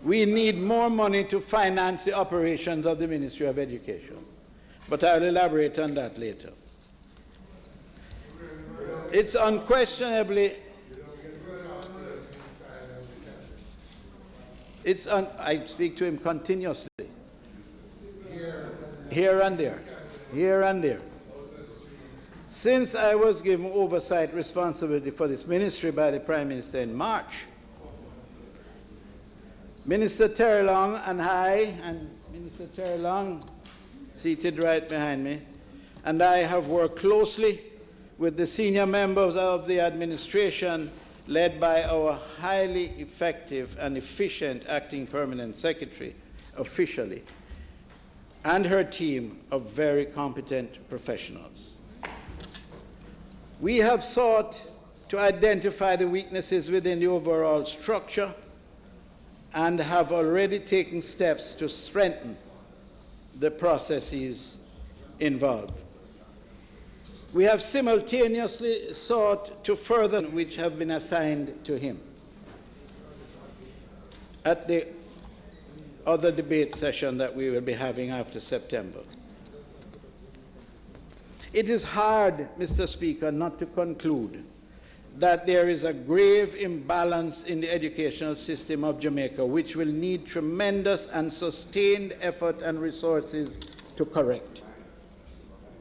We need more money to finance the operations of the Ministry of Education. But I'll elaborate on that later. It's unquestionably... I speak to him continuously. Here and there. Here and there. Since I was given oversight responsibility for this ministry by the Prime Minister in March, Minister Terry Long and I, and Minister Terry Long, seated right behind me, and I have worked closely with the senior members of the administration led by our highly effective and efficient acting permanent secretary officially, and her team of very competent professionals. We have sought to identify the weaknesses within the overall structure and have already taken steps to strengthen the processes involved. We have simultaneously sought to further which have been assigned to him at the other debate session that we will be having after September. It is hard, Mr. Speaker, not to conclude that there is a grave imbalance in the educational system of Jamaica which will need tremendous and sustained effort and resources to correct.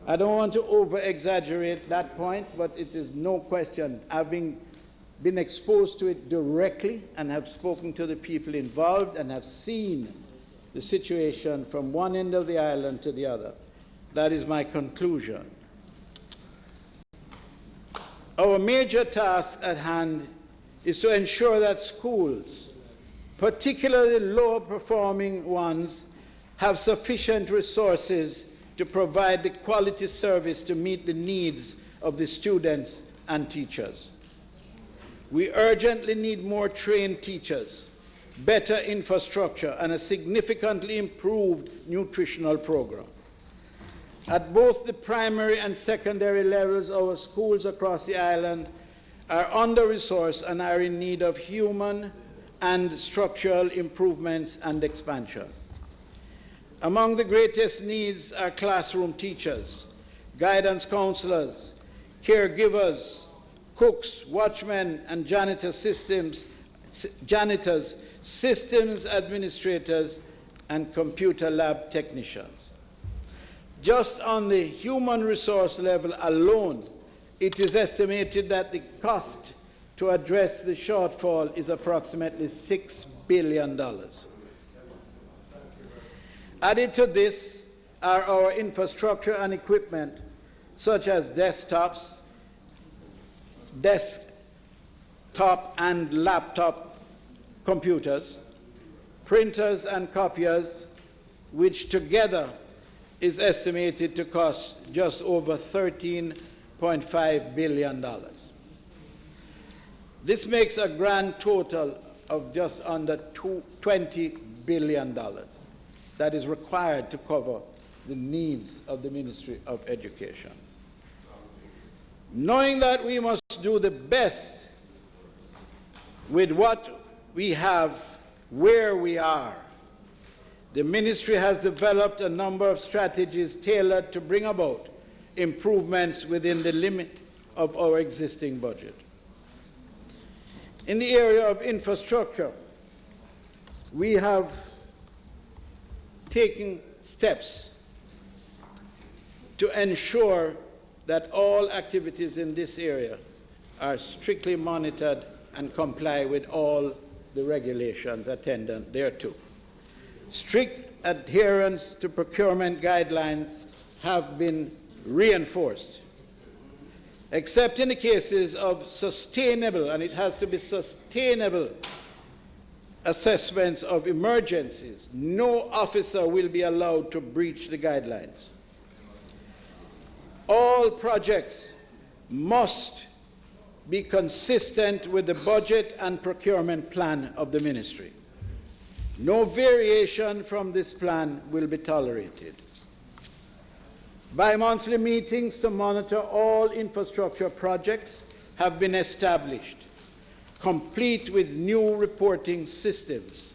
I don't want to over-exaggerate that point, but it is no question, having been exposed to it directly and have spoken to the people involved and have seen the situation from one end of the island to the other. That is my conclusion. Our major task at hand is to ensure that schools, particularly lower performing ones, have sufficient resources to provide the quality service to meet the needs of the students and teachers. We urgently need more trained teachers, better infrastructure, and a significantly improved nutritional program. At both the primary and secondary levels, our schools across the island are under-resourced and are in need of human and structural improvements and expansion. Among the greatest needs are classroom teachers, guidance counselors, caregivers, cooks, watchmen, and janitor systems, janitors, systems administrators, and computer lab technicians. Just on the human resource level alone, it is estimated that the cost to address the shortfall is approximately $6 billion. Added to this are our infrastructure and equipment, such as desktops, desktop and laptop computers, printers and copiers, which together is estimated to cost just over $13.5 billion. This makes a grand total of just under $20 billion that is required to cover the needs of the Ministry of Education. Knowing that we must do the best with what we have where we are, the Ministry has developed a number of strategies tailored to bring about improvements within the limit of our existing budget. In the area of infrastructure, we have taken steps to ensure that all activities in this area are strictly monitored and comply with all the regulations attendant thereto. Strict adherence to procurement guidelines have been reinforced. Except in the cases of sustainable, and it has to be sustainable, assessments of emergencies, no officer will be allowed to breach the guidelines. All projects must be consistent with the budget and procurement plan of the Ministry. No variation from this plan will be tolerated. Bi-monthly meetings to monitor all infrastructure projects have been established, complete with new reporting systems.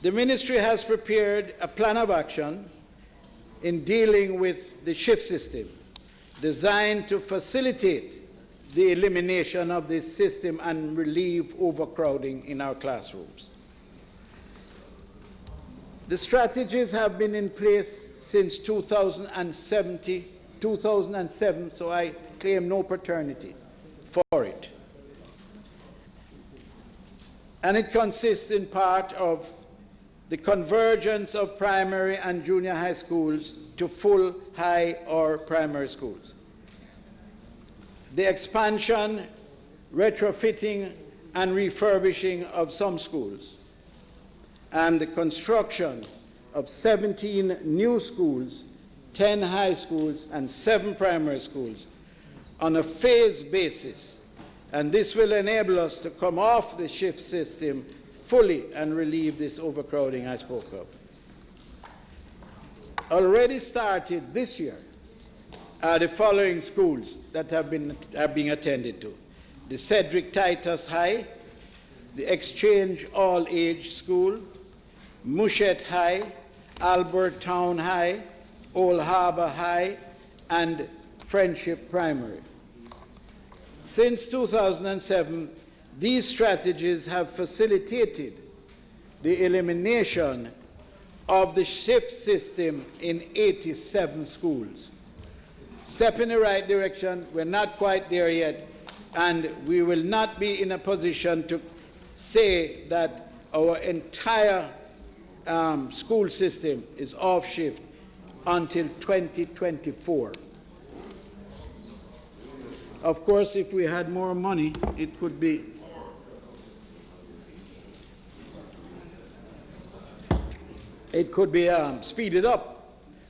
The Ministry has prepared a plan of action in dealing with the shift system, designed to facilitate the elimination of this system and relieve overcrowding in our classrooms. The strategies have been in place since 2007, so I claim no paternity for it. And it consists in part of the convergence of primary and junior high schools to full high or primary schools, the expansion, retrofitting, and refurbishing of some schools, and the construction of 17 new schools, 10 high schools, and 7 primary schools on a phased basis. And this will enable us to come off the shift system fully and relieve this overcrowding I spoke of. Already started this year are the following schools that are being attended to: the Cedric Titus High, the Exchange All-Age School, Mushet High, Albert Town High, Old Harbor High, and Friendship Primary. Since 2007, these strategies have facilitated the elimination of the shift system in 87 schools. Step in the right direction. We're not quite there yet, and we will not be in a position to say that our entire school system is off shift until 2024. Of course, if we had more money, it could be speeded up.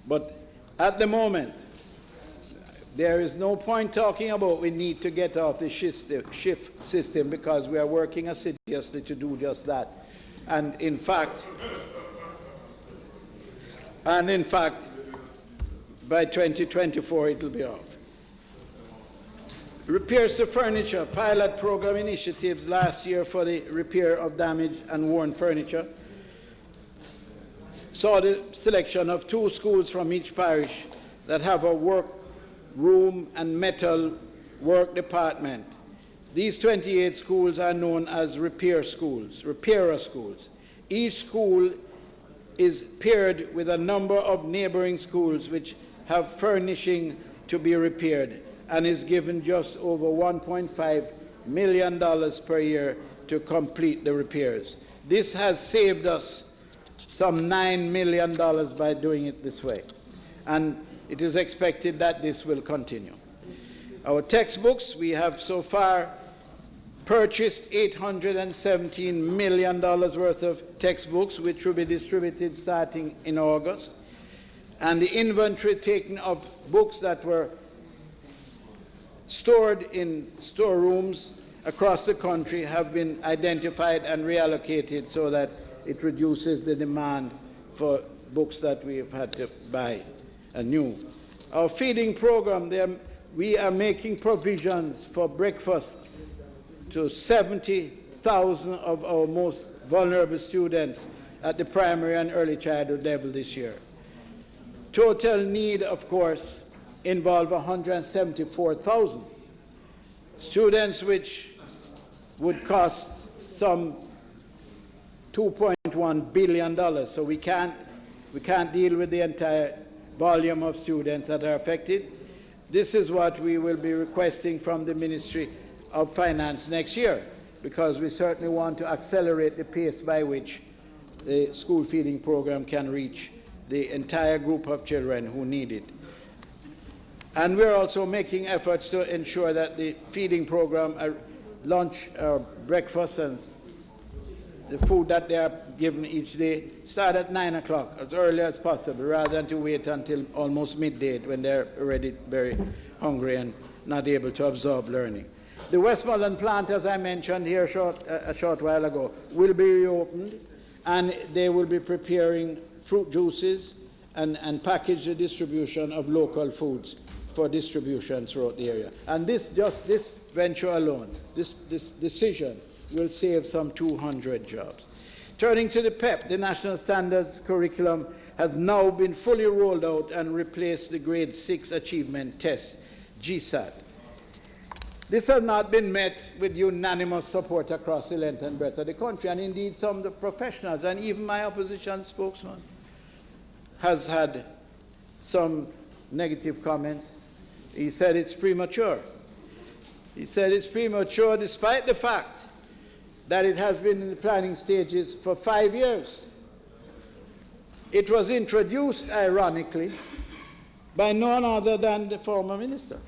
But at the moment, there is no point talking about we need to get off the shift system, because we are working assiduously to do just that. And in fact, by 2024 it will be off. Repairs to furniture, pilot program initiatives last year for the repair of damaged and worn furniture saw the selection of 2 schools from each parish that have a work room and metal work department, These 28 schools are known as repairer schools. Each school is paired with a number of neighboring schools which have furnishing to be repaired and is given just over $1.5 million per year to complete the repairs. This has saved us some $9 million by doing it this way, and it is expected that this will continue. Our textbooks, we have so far purchased $817 million worth of textbooks, which will be distributed starting in August. And the inventory taken of books that were stored in storerooms across the country have been identified and reallocated so that it reduces the demand for books that we have had to buy anew. Our feeding program, we are making provisions for breakfast to 70,000 of our most vulnerable students at the primary and early childhood level this year. Total need, of course, involve 174,000 students, which would cost some $2.1 billion. So we can't deal with the entire volume of students that are affected. This is what we will be requesting from the Ministry of Finance next year, because we certainly want to accelerate the pace by which the school feeding program can reach the entire group of children who need it. And we're also making efforts to ensure that the feeding program, lunch, breakfast, and the food that they are given each day start at 9 o'clock, as early as possible, rather than to wait until almost midday when they're already very hungry and not able to absorb learning. The Westmoreland plant, as I mentioned here a short while ago, will be reopened, and they will be preparing fruit juices and package the distribution of local foods for distribution throughout the area. And this venture alone, this decision, will save some 200 jobs. Turning to the PEP, the National Standards Curriculum has now been fully rolled out and replaced the Grade 6 Achievement Test, GSAT. This has not been met with unanimous support across the length and breadth of the country, and indeed some of the professionals, and even my opposition spokesman, has had some negative comments. He said it's premature. He said it's premature despite the fact that it has been in the planning stages for 5 years. It was introduced, ironically, by none other than the former minister.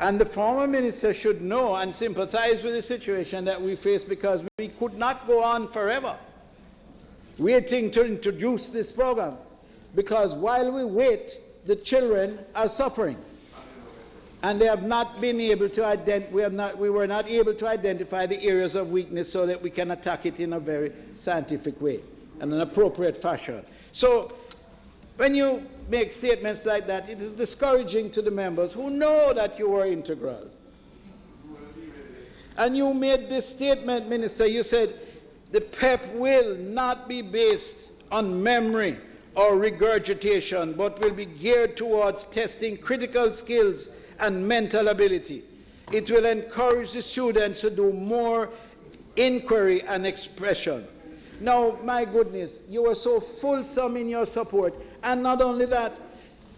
And the former minister should know and sympathize with the situation that we face, because we could not go on forever waiting to introduce this program, because while we wait, the children are suffering. And they have not been able to we were not able to identify the areas of weakness so that we can attack it in a very scientific way and an appropriate fashion. So when you make statements like that, it is discouraging to the members who know that you are integral. And you made this statement, Minister, you said the PEP will not be based on memory or regurgitation, but will be geared towards testing critical skills and mental ability. It will encourage the students to do more inquiry and expression. Now, my goodness, you are so fulsome in your support. And not only that,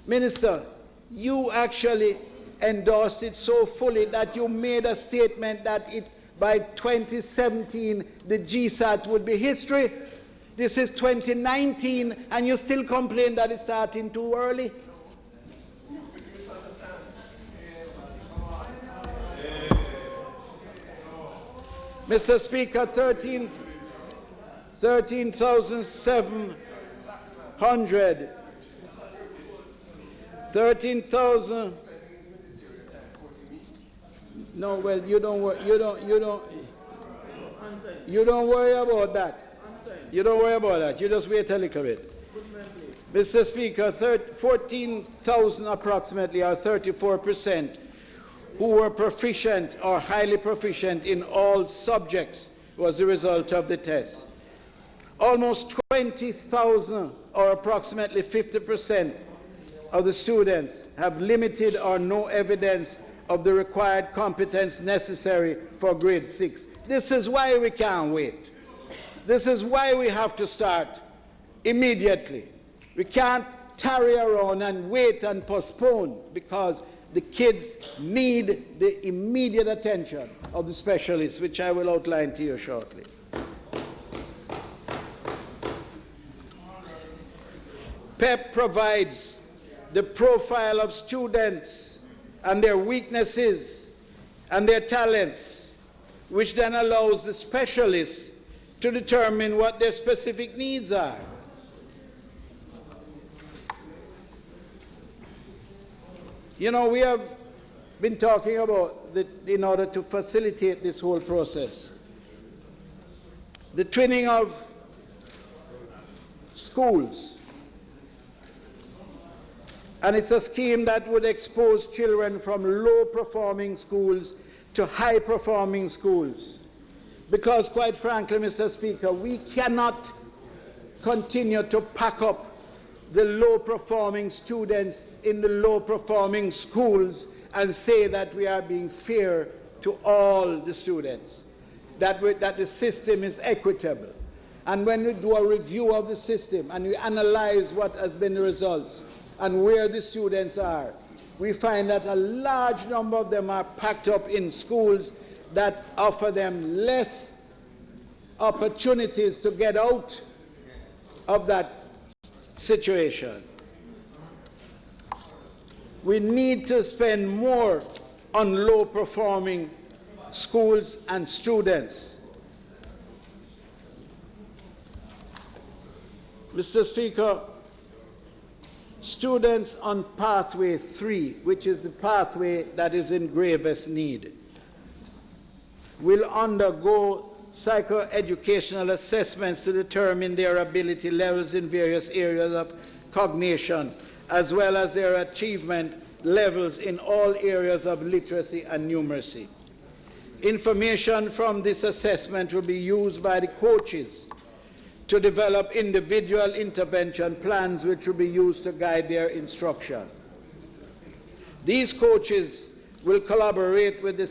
Minister, you actually endorsed it so fully that you made a statement that by 2017, the GSAT would be history. This is 2019, and you still complain that it's starting too early. Mr. Speaker, 13,700. 13,000. No, well, you don't worry about that. You don't worry about that. You just wait a little bit. Mr. Speaker, 14,000 approximately, or 34%, who were proficient or highly proficient in all subjects was the result of the test. Almost 20,000, or approximately 50%, of the students have limited or no evidence of the required competence necessary for grade 6. This is why we can't wait. This is why we have to start immediately. We can't tarry around and wait and postpone, because the kids need the immediate attention of the specialists, which I will outline to you shortly. PEP provides the profile of students and their weaknesses and their talents, which then allows the specialists to determine what their specific needs are. You know, we have been talking about in order to facilitate this whole process, the twinning of schools. And it's a scheme that would expose children from low-performing schools to high-performing schools. Because, quite frankly, Mr. Speaker, we cannot continue to pack up the low-performing students in the low-performing schools and say that we are being fair to all the students, that the system is equitable. And when we do a review of the system and we analyze what has been the results and where the students are, we find that a large number of them are packed up in schools that offer them less opportunities to get out of that situation. We need to spend more on low-performing schools and students. Mr. Speaker, students on pathway 3, which is the pathway that is in gravest need, will undergo psychoeducational assessments to determine their ability levels in various areas of cognition, as well as their achievement levels in all areas of literacy and numeracy. Information from this assessment will be used by the coaches to develop individual intervention plans, which will be used to guide their instruction. These coaches will collaborate with the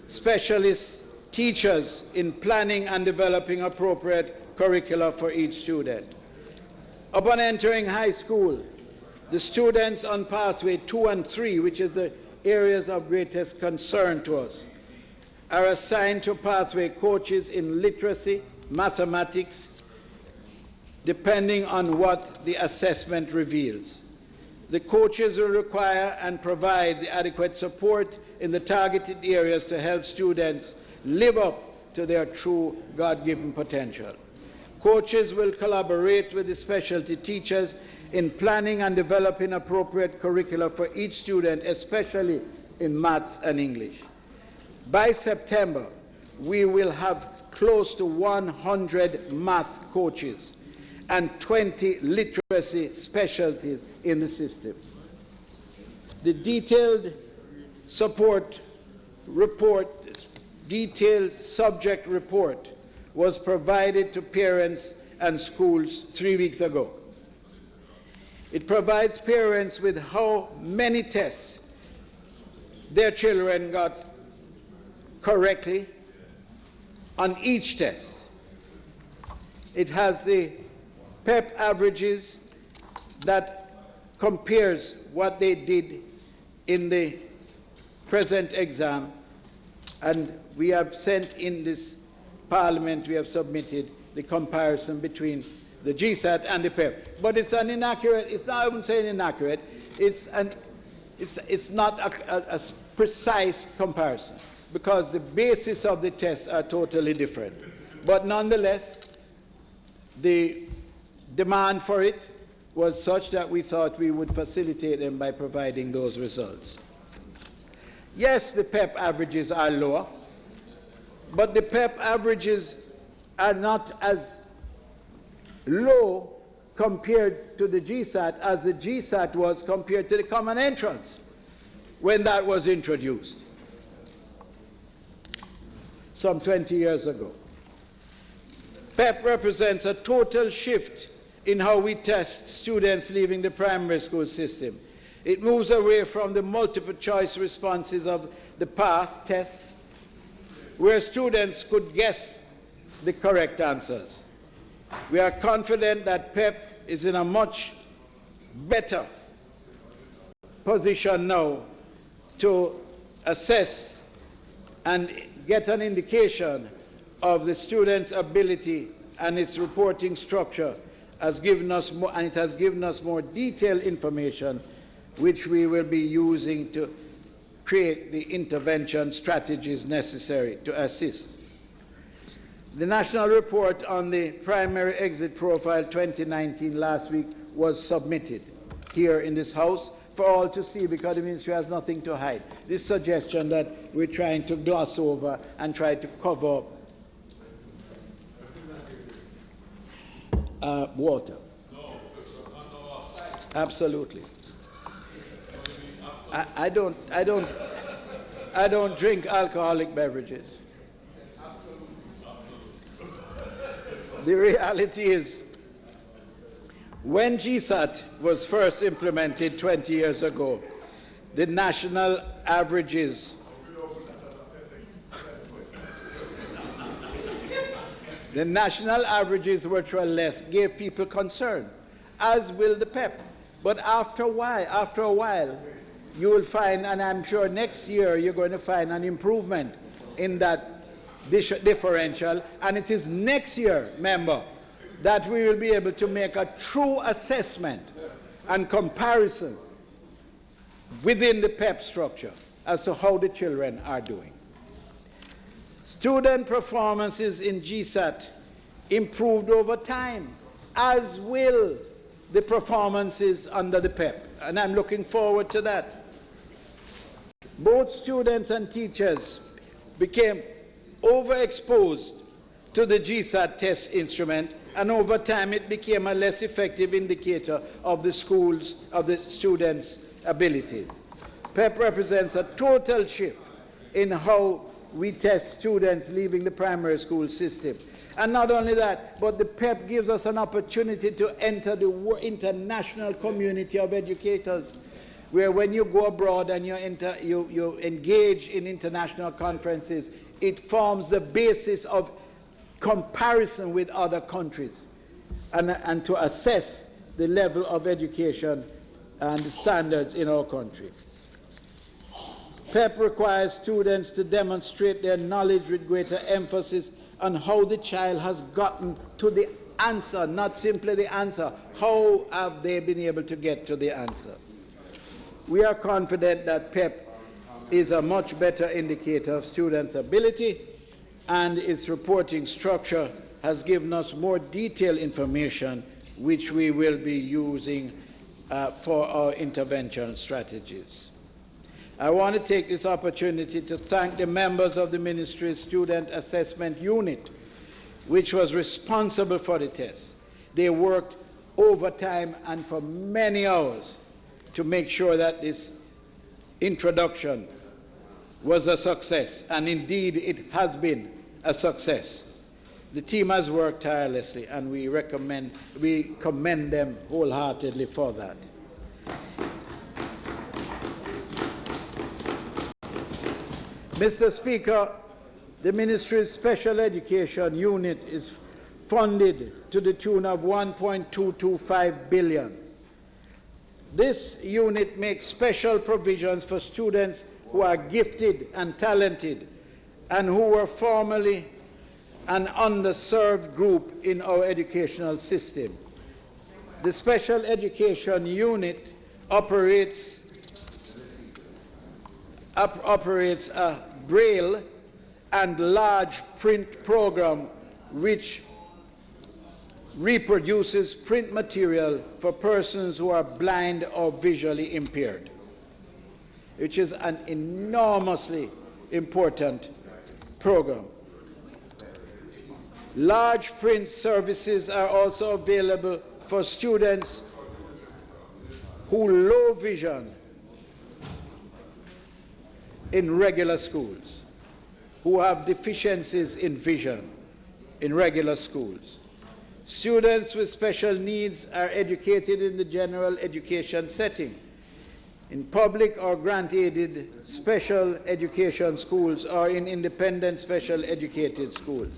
specialist teachers in planning and developing appropriate curricula for each student. Upon entering high school, the students on pathway 2 and 3, which is the areas of greatest concern to us, are assigned to pathway coaches in literacy, mathematics, depending on what the assessment reveals. The coaches will require and provide the adequate support in the targeted areas to help students live up to their true God-given potential. Coaches will collaborate with the specialty teachers in planning and developing appropriate curricula for each student, especially in maths and English. By September, we will have close to 100 math coaches and 20 literacy specialties in the system. The detailed subject report was provided to parents and schools 3 weeks ago. It provides parents with how many tests their children got correctly on each test. It has the PEP averages that compares what they did in the present exam, and we have sent in this Parliament, we have submitted the comparison between the GSAT and the PEP. But it's an inaccurate, it's not, I wouldn't say inaccurate, it's not a precise comparison, because the basis of the tests are totally different. But nonetheless, the demand for it was such that we thought we would facilitate them by providing those results. Yes, the PEP averages are lower, but the PEP averages are not as low compared to the GSAT as the GSAT was compared to the common entrance when that was introduced some 20 years ago. PEP represents a total shift in how we test students leaving the primary school system. It moves away from the multiple choice responses of the past tests, where students could guess the correct answers. We are confident that PEP is in a much better position now to assess and get an indication of the student's ability, and its reporting structure has given us more, and it has given us more detailed information which we will be using to create the intervention strategies necessary to assist. The national report on the primary exit profile 2019 last week was submitted here in this House for all to see, because the ministry has nothing to hide. This suggestion that we're trying to gloss over and try to cover up water. Absolutely. I don't drink alcoholic beverages. The reality is, when GSAT was first implemented 20 years ago, the national averages which were less gave people concern, as will the PEP. But after a while, you will find, and I'm sure next year you're going to find an improvement in that differential, and it is next year, member, that we will be able to make a true assessment and comparison within the PEP structure as to how the children are doing. Student performances in GSAT improved over time, as will the performances under the PEP, and I'm looking forward to that. Both students and teachers became overexposed to the GSAT test instrument, and over time it became a less effective indicator of the students' ability. PEP represents a total shift in how we test students leaving the primary school system. And not only that, but the PEP gives us an opportunity to enter the international community of educators, where when you go abroad and you engage in international conferences, it forms the basis of comparison with other countries, and to assess the level of education and the standards in our country. PEP requires students to demonstrate their knowledge with greater emphasis on how the child has gotten to the answer, not simply the answer. How have they been able to get to the answer? We are confident that PEP is a much better indicator of students' ability, and its reporting structure has given us more detailed information which we will be using for our intervention strategies. I want to take this opportunity to thank the members of the Ministry's Student Assessment Unit, which was responsible for the test. They worked overtime and for many hours to make sure that this introduction was a success, and indeed it has been a success. The team has worked tirelessly, and we commend them wholeheartedly for that. Mr. Speaker, the Ministry's Special Education Unit is funded to the tune of $1.225 billion. This unit makes special provisions for students who are gifted and talented and who were formerly an underserved group in our educational system. The Special Education Unit operates a Braille and large print program which reproduces print material for persons who are blind or visually impaired, which is an enormously important program. Large print services are also available for students who have low vision in regular schools, who have deficiencies in vision in regular schools. Students with special needs are educated in the general education setting, in public or grant-aided special education schools or in independent special educated schools.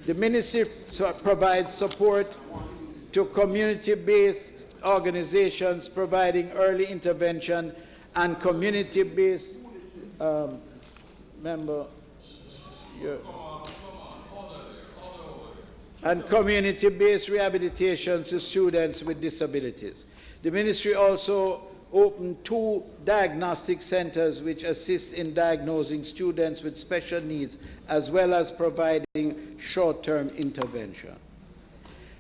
The ministry provides support to community-based organizations providing early intervention and community-based community-based rehabilitation to students with disabilities. The ministry also opened 2 diagnostic centers which assist in diagnosing students with special needs as well as providing short-term intervention.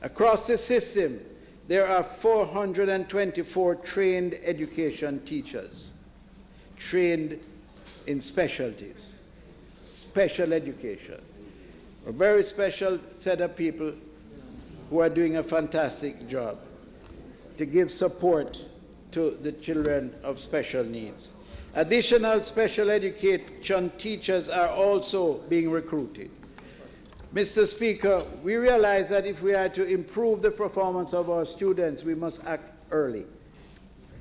Across the system, there are 424 trained education teachers, trained in specialties, special education. A very special set of people who are doing a fantastic job to give support to the children of special needs. Additional special education teachers are also being recruited. Mr. Speaker, we realize that if we are to improve the performance of our students, we must act early.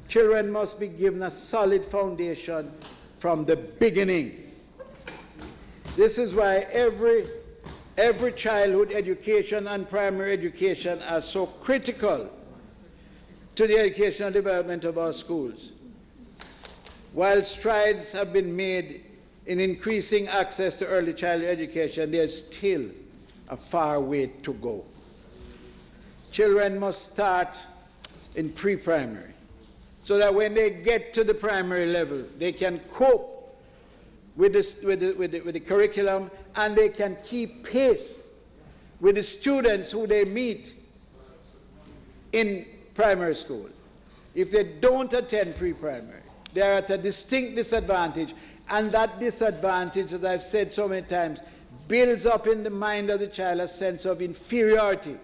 Children must be given a solid foundation from the beginning. This is why every childhood education and primary education are so critical to the educational development of our schools. While strides have been made in increasing access to early childhood education, there is still a far way to go. Children must start in pre-primary so that when they get to the primary level, they can cope with the curriculum and they can keep pace with the students who they meet in primary school. If they don't attend pre-primary, they are at a distinct disadvantage, and that disadvantage, as I've said so many times, builds up in the mind of the child a sense of inferiority.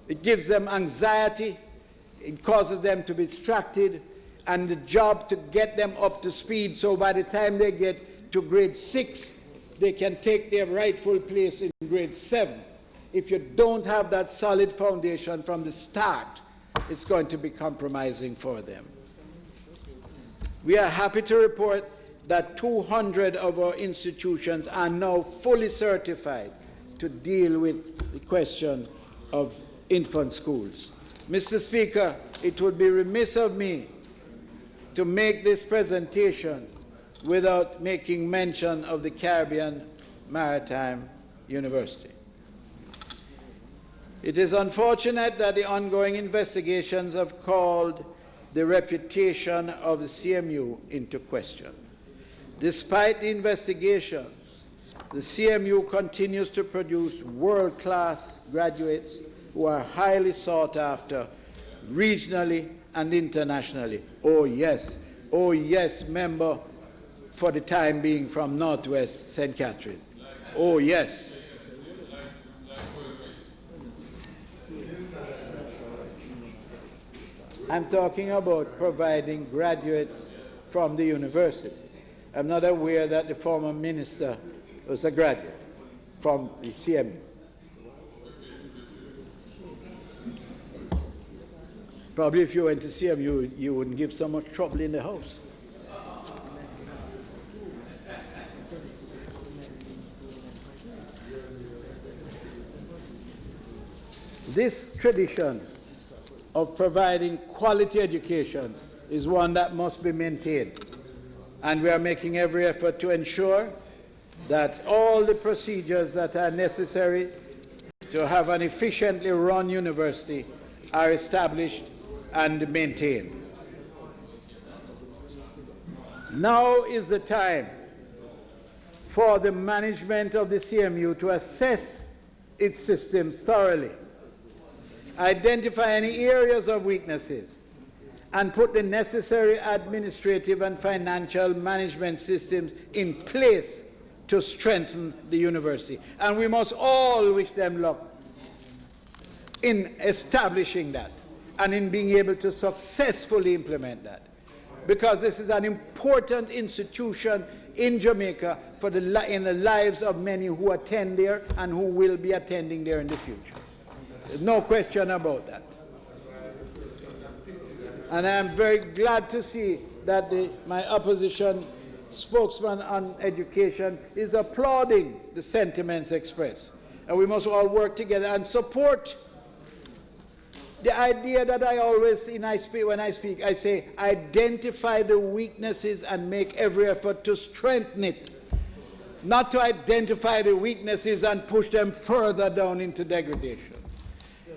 It gives them anxiety, it causes them to be distracted, and the job to get them up to speed so by the time they get to grade 6, they can take their rightful place in grade 7. If you don't have that solid foundation from the start, it's going to be compromising for them. We are happy to report that 200 of our institutions are now fully certified to deal with the question of infant schools. Mr. Speaker, it would be remiss of me to make this presentation without making mention of the Caribbean Maritime University. It is unfortunate that the ongoing investigations have called the reputation of the CMU into question. Despite the investigations, the CMU continues to produce world-class graduates who are highly sought after regionally and internationally. Oh yes, member for the time being from Northwest St. Catherine. Oh yes. I'm talking about providing graduates from the university. I'm not aware that the former minister was a graduate from the CMU. Probably if you went to CMU, you wouldn't give so much trouble in the house. This tradition of providing quality education is one that must be maintained. And we are making every effort to ensure that all the procedures that are necessary to have an efficiently run university are established and maintained. Now is the time for the management of the CMU to assess its systems thoroughly, identify any areas of weaknesses, and put the necessary administrative and financial management systems in place to strengthen the university. And we must all wish them luck in establishing that and in being able to successfully implement that, because this is an important institution in Jamaica in the lives of many who attend there and who will be attending there in the future. There's no question about that. And I'm very glad to see that my opposition spokesman on education is applauding the sentiments expressed. And we must all work together and support the idea that I always, when I speak, I say, identify the weaknesses and make every effort to strengthen it. Not to identify the weaknesses and push them further down into degradation.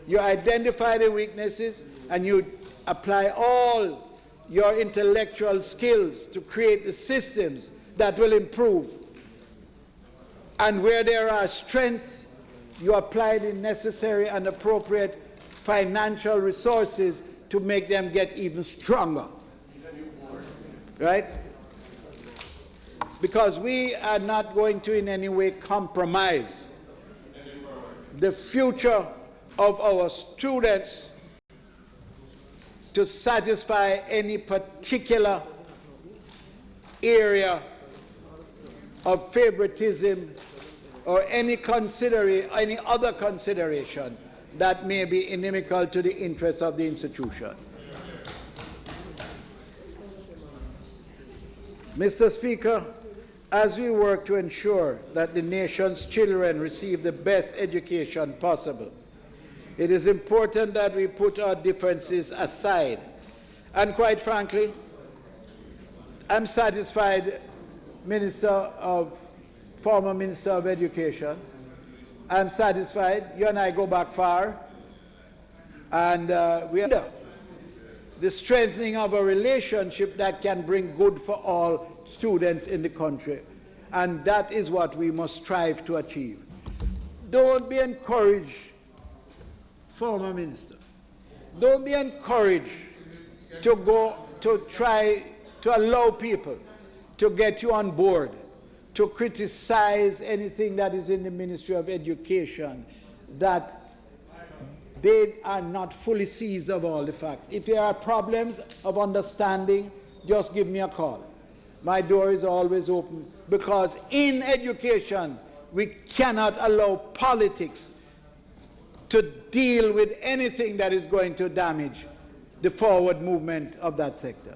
You identify the weaknesses and you apply all your intellectual skills to create the systems that will improve. And where there are strengths, you apply the necessary and appropriate financial resources to make them get even stronger. Right? Because we are not going to in any way compromise the future of our students to satisfy any particular area of favoritism or any other consideration that may be inimical to the interests of the institution. Mr. Speaker, as we work to ensure that the nation's children receive the best education possible, it is important that we put our differences aside. And quite frankly, I'm satisfied, former Minister of Education. I'm satisfied. You and I go back far. And we are the strengthening of a relationship that can bring good for all students in the country. And that is what we must strive to achieve. Don't be encouraged, former minister. Don't be encouraged to try to allow people to get you on board, to criticize anything that is in the Ministry of Education, that they are not fully seized of all the facts. If there are problems of understanding, just give me a call. My door is always open, because in education, we cannot allow politics to deal with anything that is going to damage the forward movement of that sector.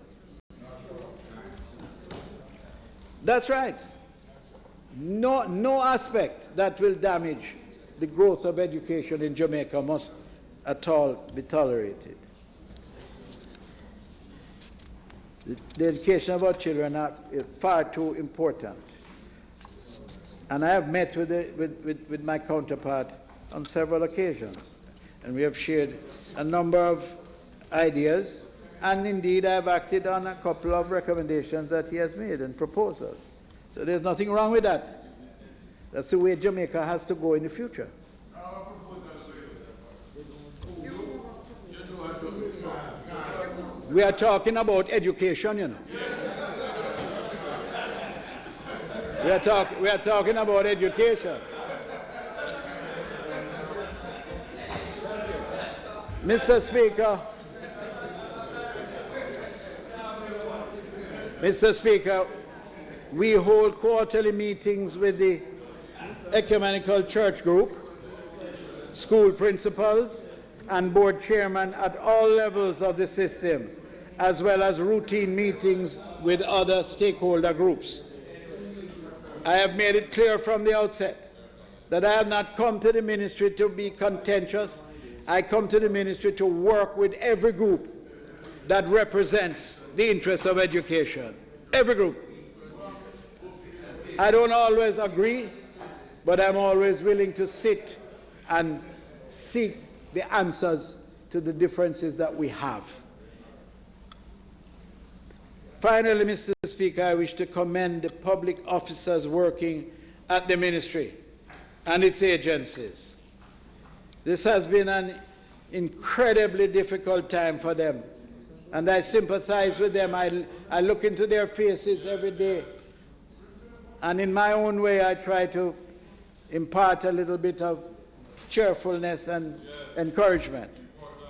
That's right. No aspect that will damage the growth of education in Jamaica must at all be tolerated. The education of our children is far too important. And I have met with my counterpart on several occasions, and we have shared a number of ideas, and indeed I have acted on a couple of recommendations that he has made and proposals. So there's nothing wrong with that. That's the way Jamaica has to go in the future. We are talking about education, you know. We are talking about education. Mr. Speaker, we hold quarterly meetings with the Ecumenical Church Group, school principals, and board chairmen at all levels of the system, as well as routine meetings with other stakeholder groups. I have made it clear from the outset that I have not come to the ministry to be contentious. I come to the ministry to work with every group that represents the interests of education. Every group. I don't always agree, but I'm always willing to sit and seek the answers to the differences that we have. Finally, Mr. Speaker, I wish to commend the public officers working at the ministry and its agencies. This has been an incredibly difficult time for them, and I sympathize with them. I look into their faces every day, and in my own way I try to impart a little bit of cheerfulness and encouragement.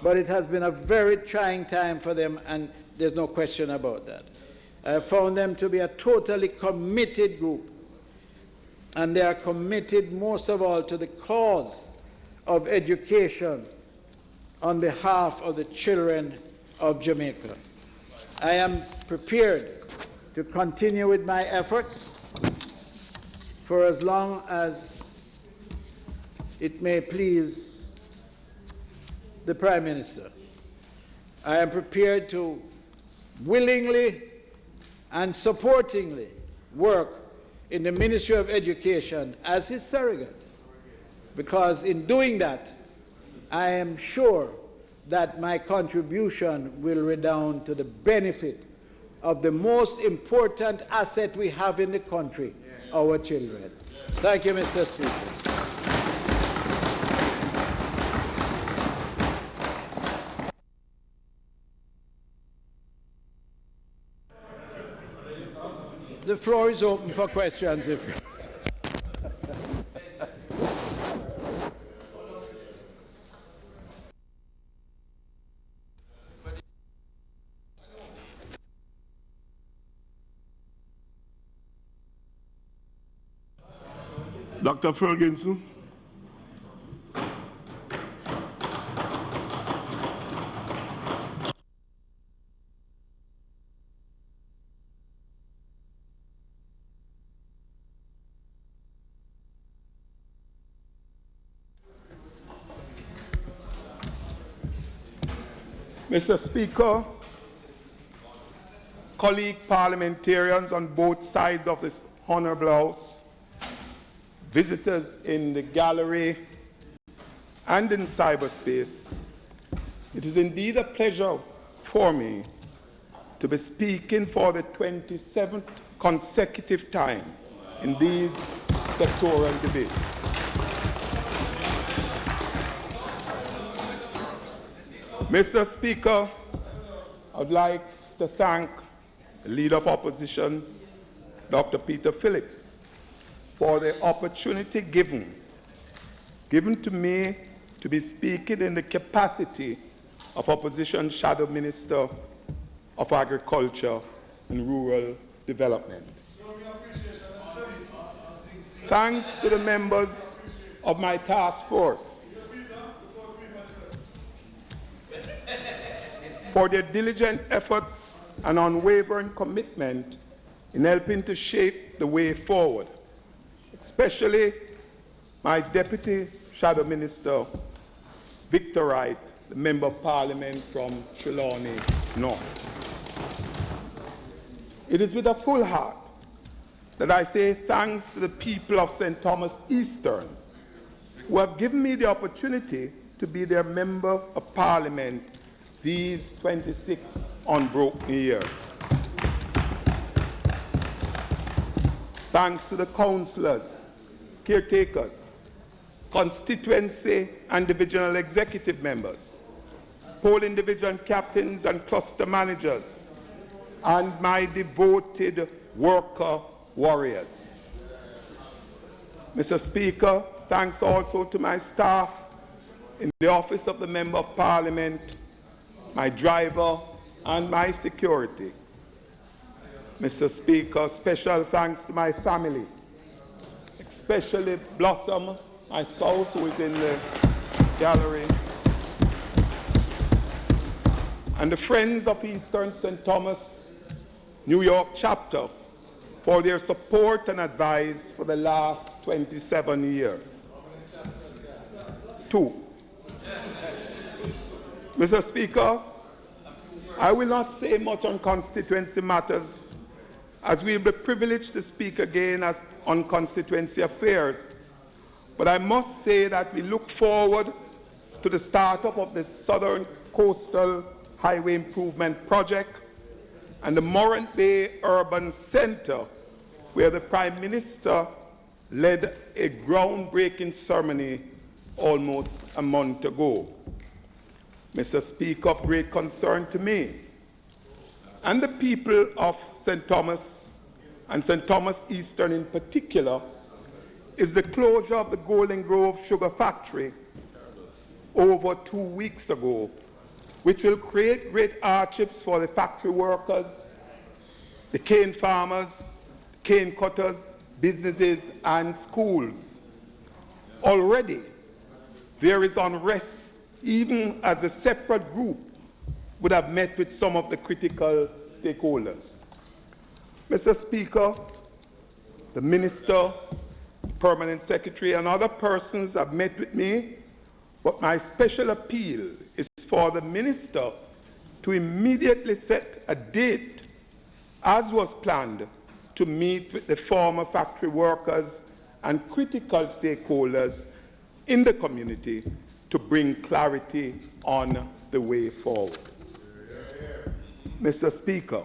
But it has been a very trying time for them, and there's no question about that. I have found them to be a totally committed group, and they are committed most of all to the cause of education on behalf of the children of Jamaica. I am prepared to continue with my efforts for as long as it may please the Prime Minister. I am prepared to willingly and supportingly work in the Ministry of Education as his surrogate, because in doing that, I am sure that my contribution will redound to the benefit of the most important asset we have in the country, our children. Thank you, Mr. Speaker. The floor is open for questions. Dr. Ferguson. Mr. Speaker, colleague parliamentarians on both sides of this honorable House, visitors in the gallery and in cyberspace, it is indeed a pleasure for me to be speaking for the 27th consecutive time in these sectoral debates. Mr. Speaker, I would like to thank the Leader of Opposition, Dr. Peter Phillips, for the opportunity given to me to be speaking in the capacity of Opposition Shadow Minister of Agriculture and Rural Development. Thanks to the members of my task force for their diligent efforts and unwavering commitment in helping to shape the way forward, especially my Deputy Shadow Minister, Victor Wright, the Member of Parliament from Trelawney North. It is with a full heart that I say thanks to the people of St. Thomas Eastern, who have given me the opportunity to be their Member of Parliament these 26 unbroken years. Thanks to the councillors, caretakers, constituency and divisional executive members, polling division captains and cluster managers, and my devoted worker warriors. Mr. Speaker, thanks also to my staff in the Office of the Member of Parliament, my driver, and my security. Mr. Speaker, special thanks to my family, especially Blossom, my spouse, who is in the gallery, and the Friends of Eastern St. Thomas, New York chapter, for their support and advice for the last 27 years. 2. Mr. Speaker, I will not say much on constituency matters, as we will be privileged to speak again on constituency affairs. But I must say that we look forward to the startup of the Southern Coastal Highway Improvement Project and the Morant Bay Urban Center, where the Prime Minister led a groundbreaking ceremony almost a month ago. Mr. Speaker, of great concern to me and the people of St. Thomas and St. Thomas Eastern in particular is the closure of the Golden Grove Sugar Factory over 2 weeks ago, which will create great hardships for the factory workers, the cane farmers, cane cutters, businesses, and schools. Already, there is unrest, even as a separate group would have met with some of the critical stakeholders. Mr. Speaker, the Minister, Permanent Secretary, and other persons have met with me, but my special appeal is for the Minister to immediately set a date, as was planned, to meet with the former factory workers and critical stakeholders in the community to bring clarity on the way forward. Mr. Speaker,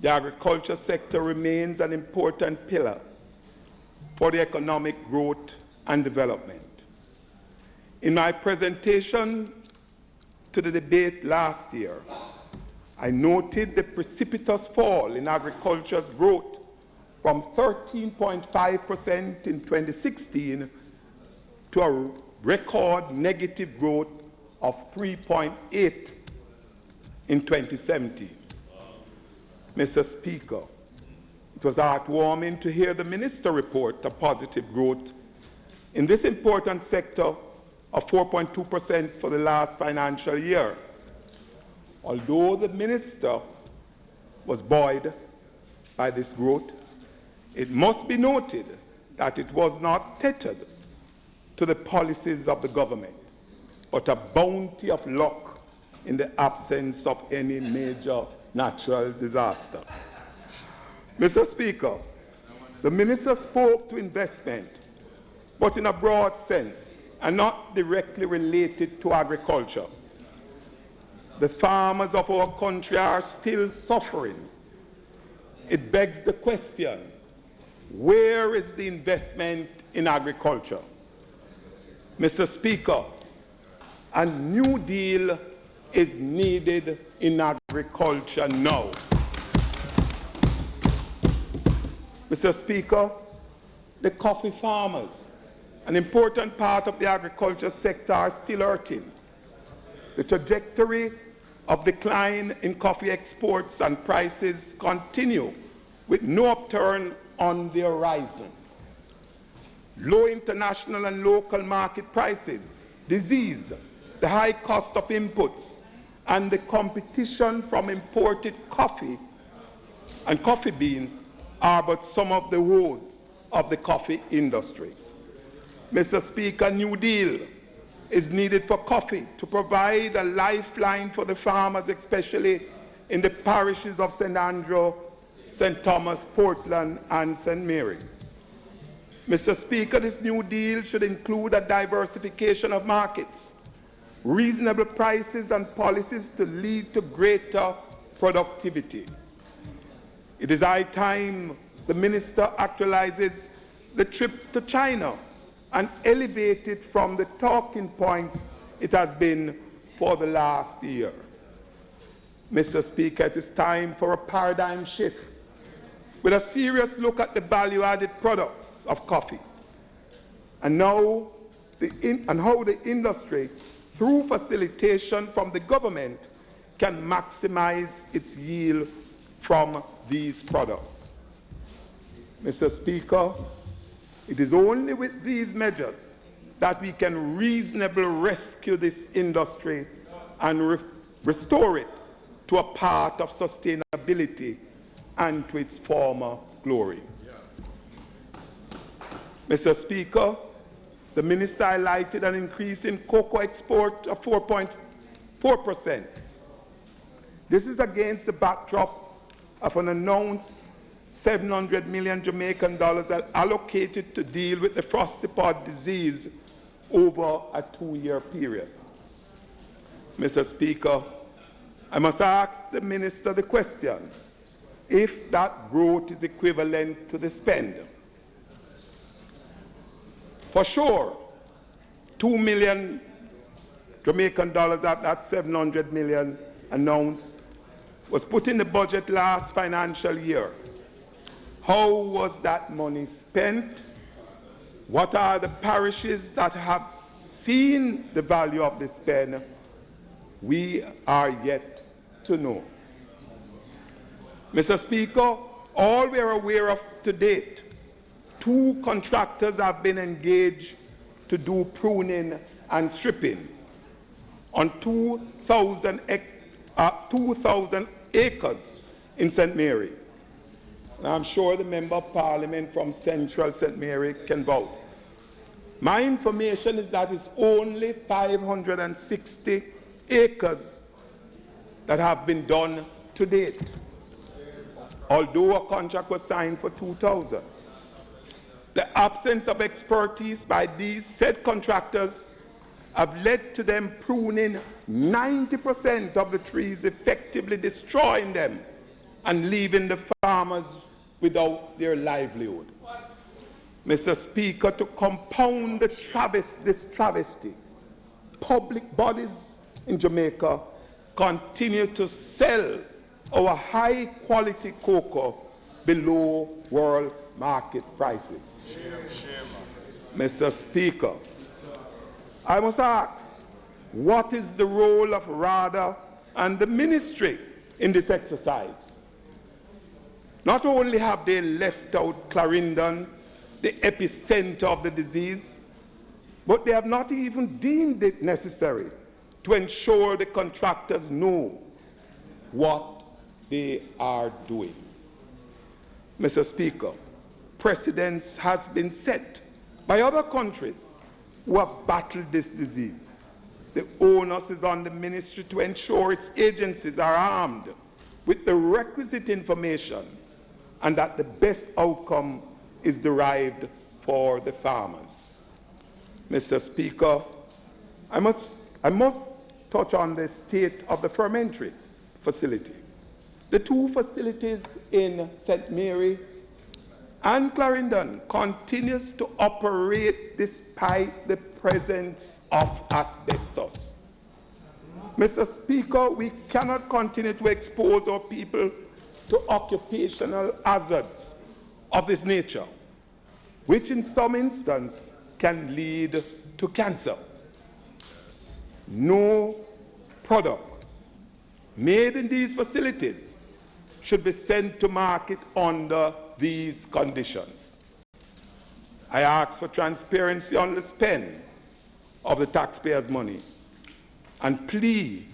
the agriculture sector remains an important pillar for the economic growth and development. In my presentation to the debate last year, I noted the precipitous fall in agriculture's growth from 13.5% in 2016 to a record negative growth of 3.8% in 2017. Mr. Speaker, it was heartwarming to hear the Minister report a positive growth in this important sector of 4.2% for the last financial year. Although the Minister was buoyed by this growth, it must be noted that it was not tethered to the policies of the government, but a bounty of luck in the absence of any major natural disaster. Mr. Speaker, the Minister spoke to investment, but in a broad sense and not directly related to agriculture. The farmers of our country are still suffering. It begs the question, where is the investment in agriculture? Mr. Speaker, a new deal is needed in agriculture now. Mr. Speaker, the coffee farmers, an important part of the agriculture sector, are still hurting. The trajectory of decline in coffee exports and prices continue with no upturn on the horizon. Low international and local market prices, disease, the high cost of inputs, and the competition from imported coffee and coffee beans are but some of the woes of the coffee industry. Mr. Speaker, New Deal is needed for coffee to provide a lifeline for the farmers, especially in the parishes of St. Andrew, St. Thomas, Portland, and St. Mary. Mr. Speaker, this New Deal should include a diversification of markets, reasonable prices, and policies to lead to greater productivity. It is high time the Minister actualizes the trip to China and elevate it from the talking points it has been for the last year. Mr. Speaker, it is time for a paradigm shift with a serious look at the value-added products of coffee and how the industry, through facilitation from the government, can maximize its yield from these products. Mr. Speaker, it is only with these measures that we can reasonably rescue this industry and restore it to a path of sustainability and to its former glory. Mr. Speaker, the Minister highlighted an increase in cocoa export of 4.4%. This is against the backdrop of an announced $700 million Jamaican dollars allocated to deal with the frosty pod disease over a 2-year period. Mr. Speaker, I must ask the Minister the question, if that growth is equivalent to the spend. For sure, $2 million Jamaican dollars out of that $700 million announced was put in the budget last financial year. How was that money spent? What are the parishes that have seen the value of the spend? We are yet to know. Mr. Speaker, all we are aware of to date, 2 contractors have been engaged to do pruning and stripping on 2,000 2,000 acres in St. Mary. And I'm sure the Member of Parliament from Central St. Mary can vouch. My information is that it's only 560 acres that have been done to date, although a contract was signed for 2,000. The absence of expertise by these said contractors have led to them pruning 90% of the trees, effectively destroying them and leaving the farmers without their livelihood. Mr. Speaker, to compound this travesty, public bodies in Jamaica continue to sell our high-quality cocoa below world market prices. Mr. Speaker, I must ask, what is the role of RADA and the ministry in this exercise? Not only have they left out Clarendon, the epicenter of the disease, but they have not even deemed it necessary to ensure the contractors know what they are doing. Mr. Speaker, precedence has been set by other countries who have battled this disease. The onus is on the ministry to ensure its agencies are armed with the requisite information and that the best outcome is derived for the farmers. Mr. Speaker, I must touch on the state of the fermentary facility. The two facilities in St. Mary and Clarendon continues to operate despite the presence of asbestos. Mr. Speaker, we cannot continue to expose our people to occupational hazards of this nature, which in some instances can lead to cancer. No product made in these facilities should be sent to market under these conditions. I ask for transparency on the spend of the taxpayers' money and plea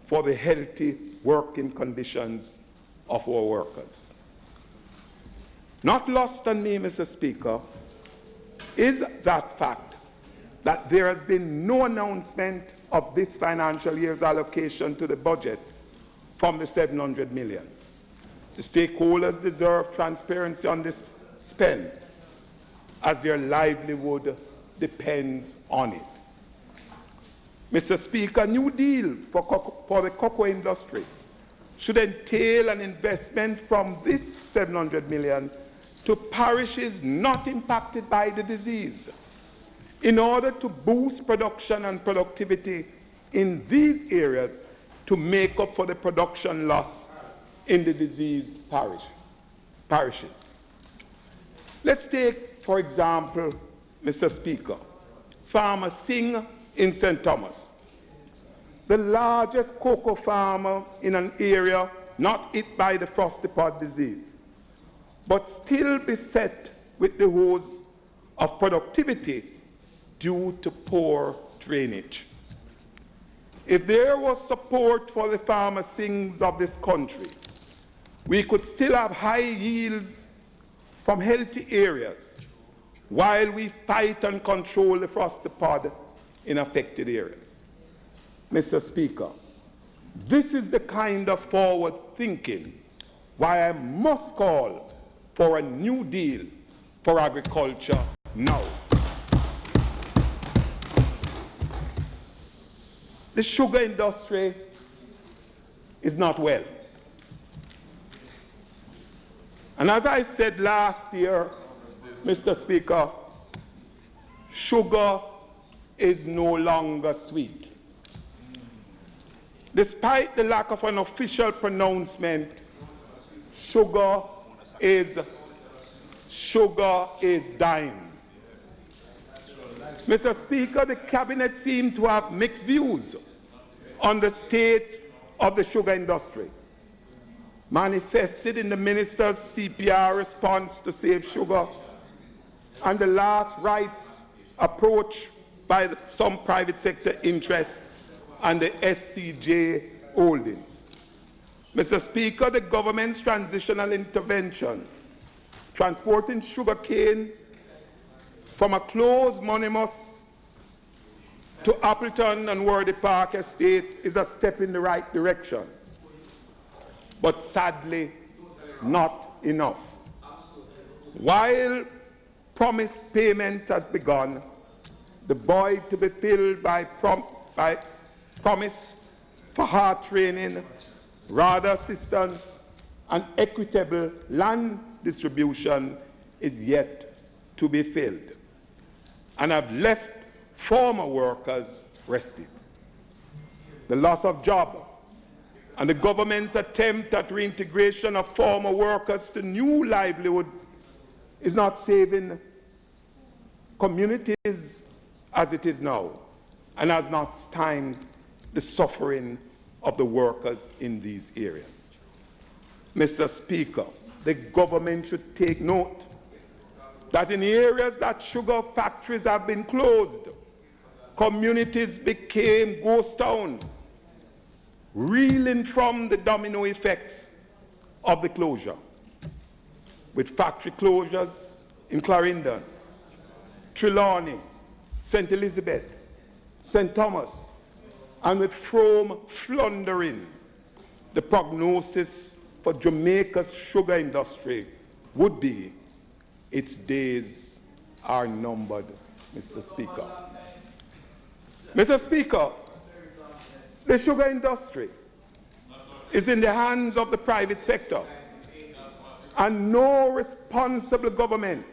for the healthy working conditions of our workers. Not lost on me, Mr. Speaker, is that fact that there has been no announcement of this financial year's allocation to the budget from the 700 million. The stakeholders deserve transparency on this spend, as their livelihood depends on it. Mr. Speaker, a new deal for the cocoa industry should entail an investment from this 700 million to parishes not impacted by the disease in order to boost production and productivity in these areas to make up for the production loss in the diseased parishes. Let's take, for example, Mr. Speaker, Farmer Singh in St. Thomas, the largest cocoa farmer in an area not hit by the frosty pod disease, but still beset with the woes of productivity due to poor drainage. If there was support for the farmer Singhs of this country, we could still have high yields from healthy areas while we fight and control the frosty pod in affected areas. Mr. Speaker, this is the kind of forward thinking why I must call for a new deal for agriculture now. The sugar industry is not well. And as I said last year, Mr. Speaker, sugar is no longer sweet. Despite the lack of an official pronouncement, sugar is dying. Mr. Speaker, the Cabinet seemed to have mixed views on the state of the sugar industry, manifested in the Minister's CPR response to Save Sugar and the last rights approach by some private sector interests and the SCJ holdings. Mr. Speaker, the government's transitional interventions, transporting sugarcane from a closed monomus to Appleton and Worthy Park Estate is a step in the right direction, but sadly not enough. While promised payment has begun, the void to be filled by promise for hard training, radar assistance, and equitable land distribution is yet to be filled, and have left former workers restive. The loss of job and the government's attempt at reintegration of former workers to new livelihood is not saving communities as it is now, and has not stymied the suffering of the workers in these areas. Mr. Speaker, the government should take note that in areas that sugar factories have been closed, communities became ghost town, reeling from the domino effects of the closure, with factory closures in Clarendon, Trelawney, St. Elizabeth, St. Thomas, and with Frome floundering. The prognosis for Jamaica's sugar industry would be its days are numbered, Mr. Speaker. Mr. Speaker, the sugar industry is in the hands of the private sector, and no responsible government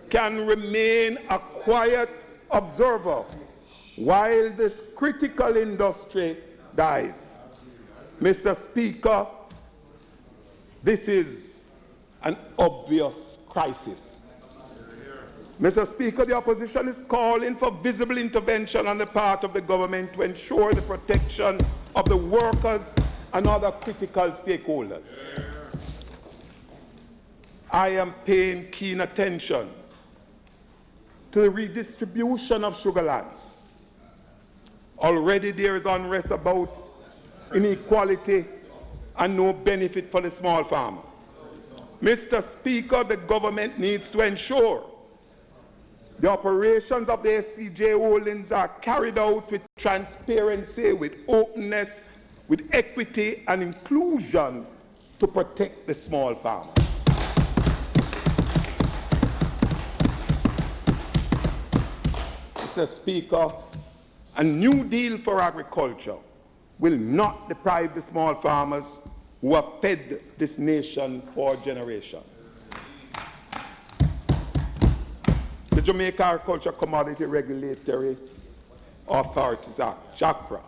can remain a quiet observer while this critical industry dies. Mr. Speaker, this is an obvious crisis. Mr. Speaker, the opposition is calling for visible intervention on the part of the government to ensure the protection of the workers and other critical stakeholders. I am paying keen attention to the redistribution of sugar lands. Already there is unrest about inequality and no benefit for the small farmer. Mr. Speaker, the government needs to ensure the operations of the SCJ holdings are carried out with transparency, with openness, with equity and inclusion to protect the small farmer. Mr. Speaker, a new deal for agriculture will not deprive the small farmers who have fed this nation for generations. The Jamaica Agriculture Commodity Regulatory Authorities Act, JACRA.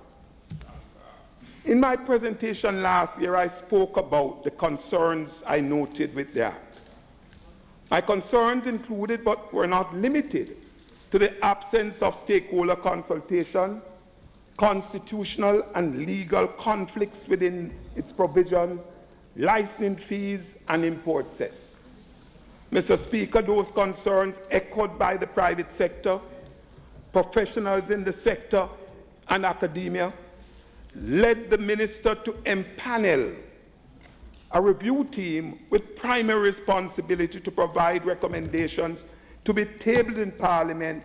In my presentation last year, I spoke about the concerns I noted with the Act. My concerns included, but were not limited, to the absence of stakeholder consultation, constitutional and legal conflicts within its provision, licensing fees, and import cess. Mr. Speaker, those concerns echoed by the private sector, professionals in the sector, and academia led the minister to empanel a review team with primary responsibility to provide recommendations to be tabled in Parliament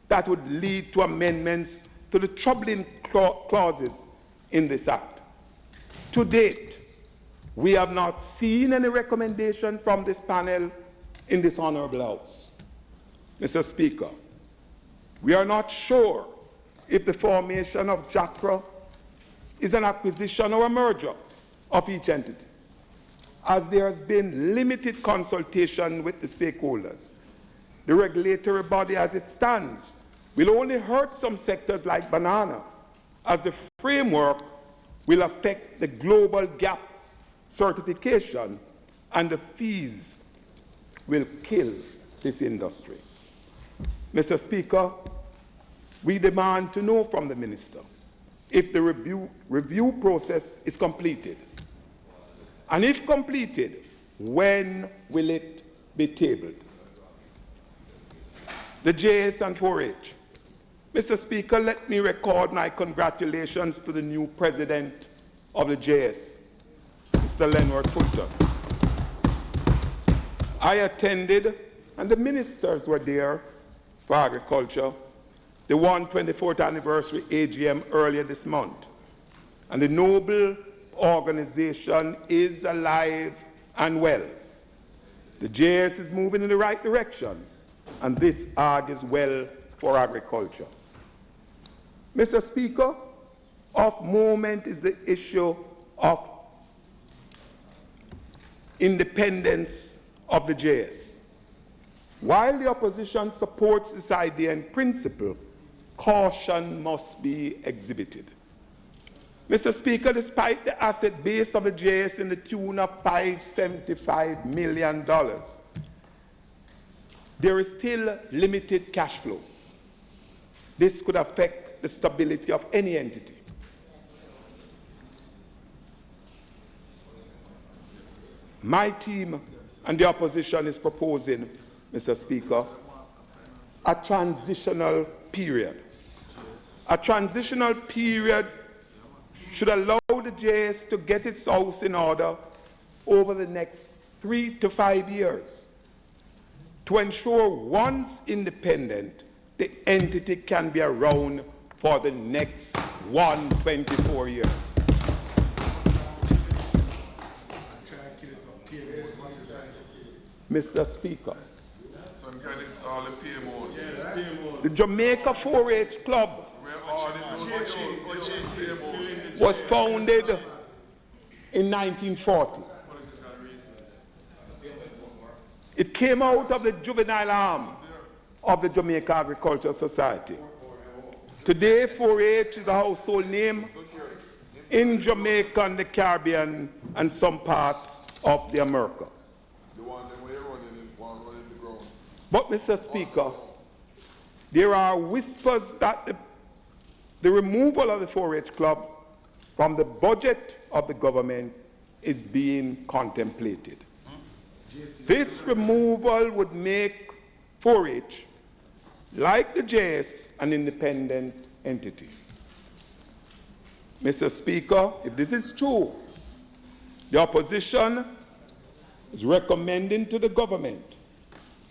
that would lead to amendments to the troubling clauses in this Act. To date, we have not seen any recommendation from this panel in this Honourable House. Mr. Speaker, we are not sure if the formation of JACRA is an acquisition or a merger of each entity, as there has been limited consultation with the stakeholders. The regulatory body as it stands will only hurt some sectors like banana, as the framework will affect the global gap certification and the fees will kill this industry. Mr. Speaker, we demand to know from the Minister if the review process is completed, and if completed, when will it be tabled? The JS and 4-H. Mr. Speaker, let me record my congratulations to the new President of the JS, Mr. Leonard Fulton. I attended, and the ministers were there for agriculture, the 124th anniversary AGM earlier this month. And the noble organization is alive and well. The JS is moving in the right direction, and this argues well for agriculture. Mr. Speaker, of moment is the issue of independence of the JS. While the opposition supports this idea in principle, caution must be exhibited. Mr. Speaker, despite the asset base of the JS in the tune of $575 million, there is still limited cash flow. This could affect the stability of any entity. My team and the opposition is proposing, Mr. Speaker, a transitional period. A transitional period should allow the JS to get its house in order over the next 3 to 5 years to ensure once independent, the entity can be around for the next 124 years. Mr. Speaker, the Jamaica 4-H Club was founded in 1940. It came out of the juvenile arm of the Jamaica Agricultural Society. Today, 4-H is a household name in Jamaica and the Caribbean and some parts of the America. But, Mr. Speaker, there are whispers that the removal of the 4-H club from the budget of the government is being contemplated. This removal would make 4-H, like the JS, an independent entity. Mr. Speaker, if this is true, the opposition is recommending to the government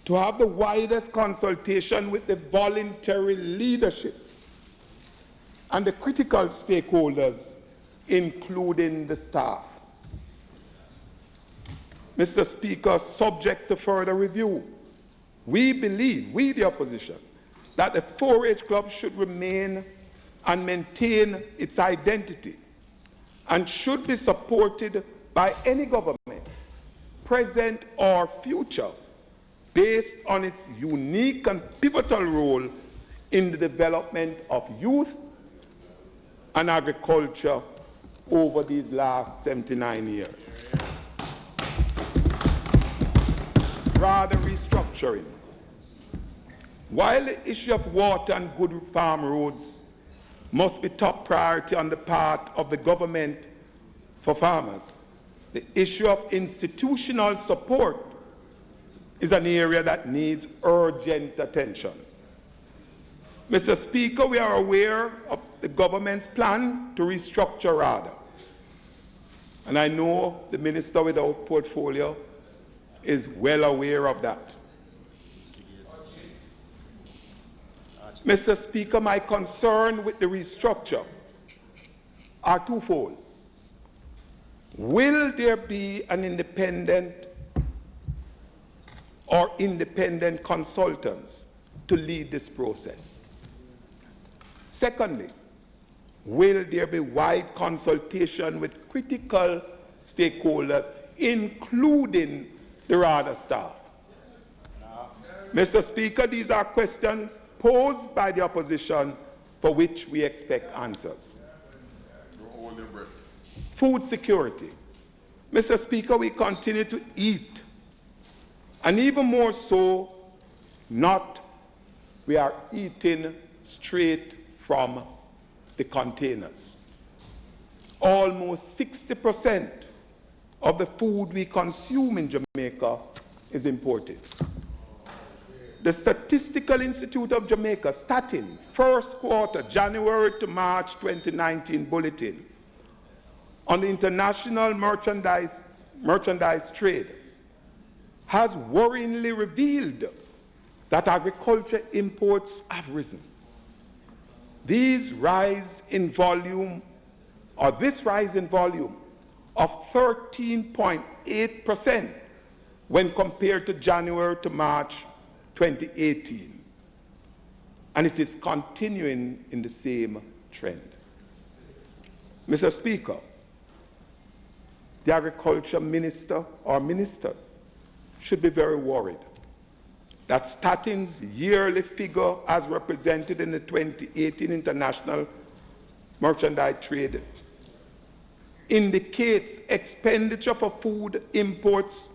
to have the widest consultation with the voluntary leadership and the critical stakeholders, including the staff. Mr. Speaker, subject to further review, we believe, we the opposition, that the 4-H club should remain and maintain its identity and should be supported by any government, present or future, based on its unique and pivotal role in the development of youth and agriculture over these last 79 years. Rather restructuring. While the issue of water and good farm roads must be top priority on the part of the government for farmers, the issue of institutional support is an area that needs urgent attention. Mr. Speaker, we are aware of the government's plan to restructure RADA. And I know the Minister without portfolio is well aware of that. Mr. Speaker, my concern with the restructure are twofold. Will there be an independent or independent consultants to lead this process? Secondly, will there be wide consultation with critical stakeholders, including the RADA staff? Mr. Speaker, these are questions posed by the opposition for which we expect answers. Food security. Mr. Speaker, we continue to eat, and even more so, we are eating straight from the containers. Almost 60% of the food we consume in Jamaica is imported. The Statistical Institute of Jamaica, Statin, first quarter, January to March 2019 bulletin, on the international merchandise trade has worryingly revealed that agriculture imports have risen. This rise in volume of 13.8% when compared to January to March 2018. And it is continuing in the same trend. Mr. Speaker, the agriculture minister or ministers should be very worried that Statin's yearly figure as represented in the 2018 International Merchandise Trade indicates expenditure for food imports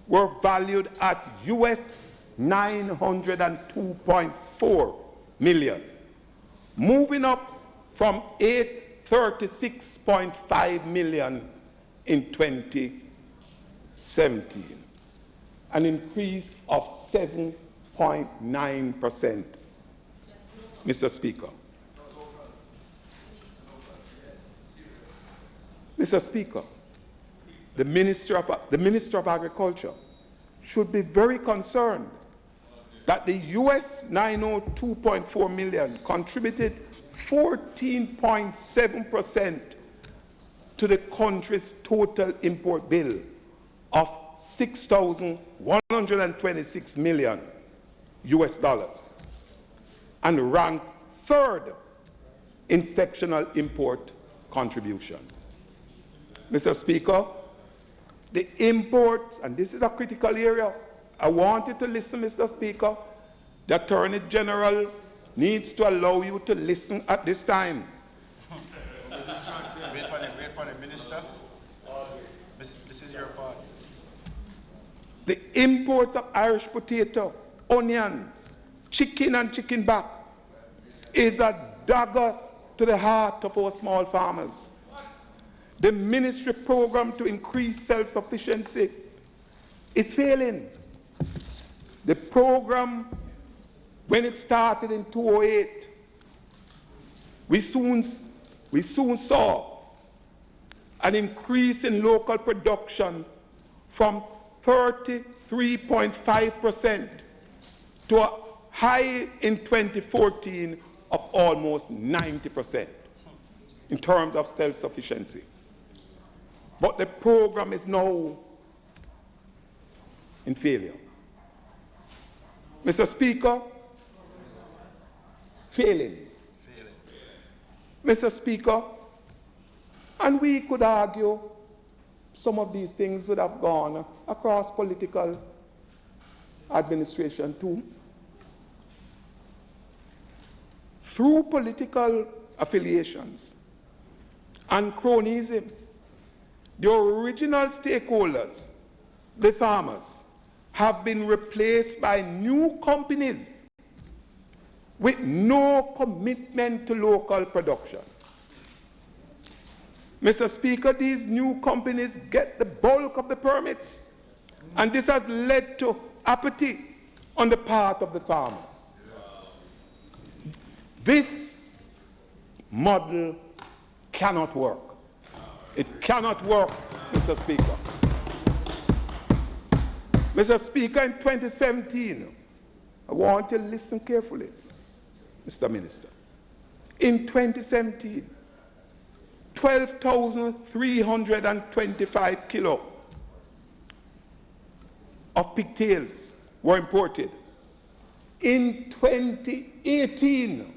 were valued at US 902.4 million, moving up from 836.5 million in 2017, an increase of 7.9%. Mr. Speaker. Mr. Speaker, the Minister of Agriculture should be very concerned that the US 902.4 million contributed 14.7% to the country's total import bill of $6,126 million US dollars and ranked third in sectional import contribution. Mr. Speaker, the imports, and this is a critical area, I want you to listen, Mr. Speaker. The Attorney General needs to allow you to listen at this time. Wait for the Minister. This is your part. The imports of Irish potato, onion, chicken and chicken back is a dagger to the heart of our small farmers. The ministry program to increase self-sufficiency is failing. The program, when it started in 2008, we soon saw an increase in local production from 33.5% to a high in 2014 of almost 90% in terms of self-sufficiency. But the program is now in failure. Mr. Speaker, failing. Mr. Speaker, and we could argue some of these things would have gone across political administration too. Through political affiliations and cronyism, the original stakeholders, the farmers, have been replaced by new companies with no commitment to local production. Mr. Speaker, these new companies get the bulk of the permits, and this has led to apathy on the part of the farmers. This model cannot work. It cannot work, Mr. Speaker. Mr. Speaker, in 2017, I want you to listen carefully, Mr. Minister. In 2017, 12,325 kilo of pigtails were imported. In 2018,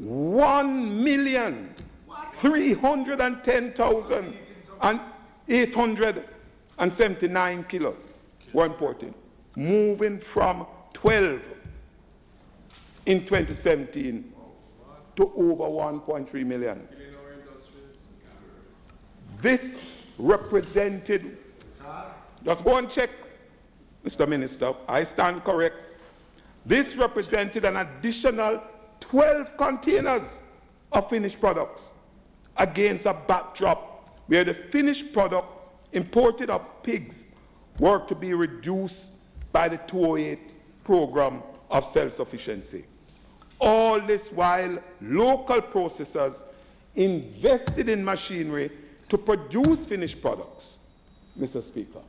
1,310,879 kilos were imported, moving from 12 in 2017 to over 1.3 million. This represented, just go and check, Mr. Minister, I stand correct. This represented an additional 12 containers of finished products against a backdrop where the finished product imported of pigs were to be reduced by the 2008 program of self-sufficiency. All this while local processors invested in machinery to produce finished products, Mr. Speaker.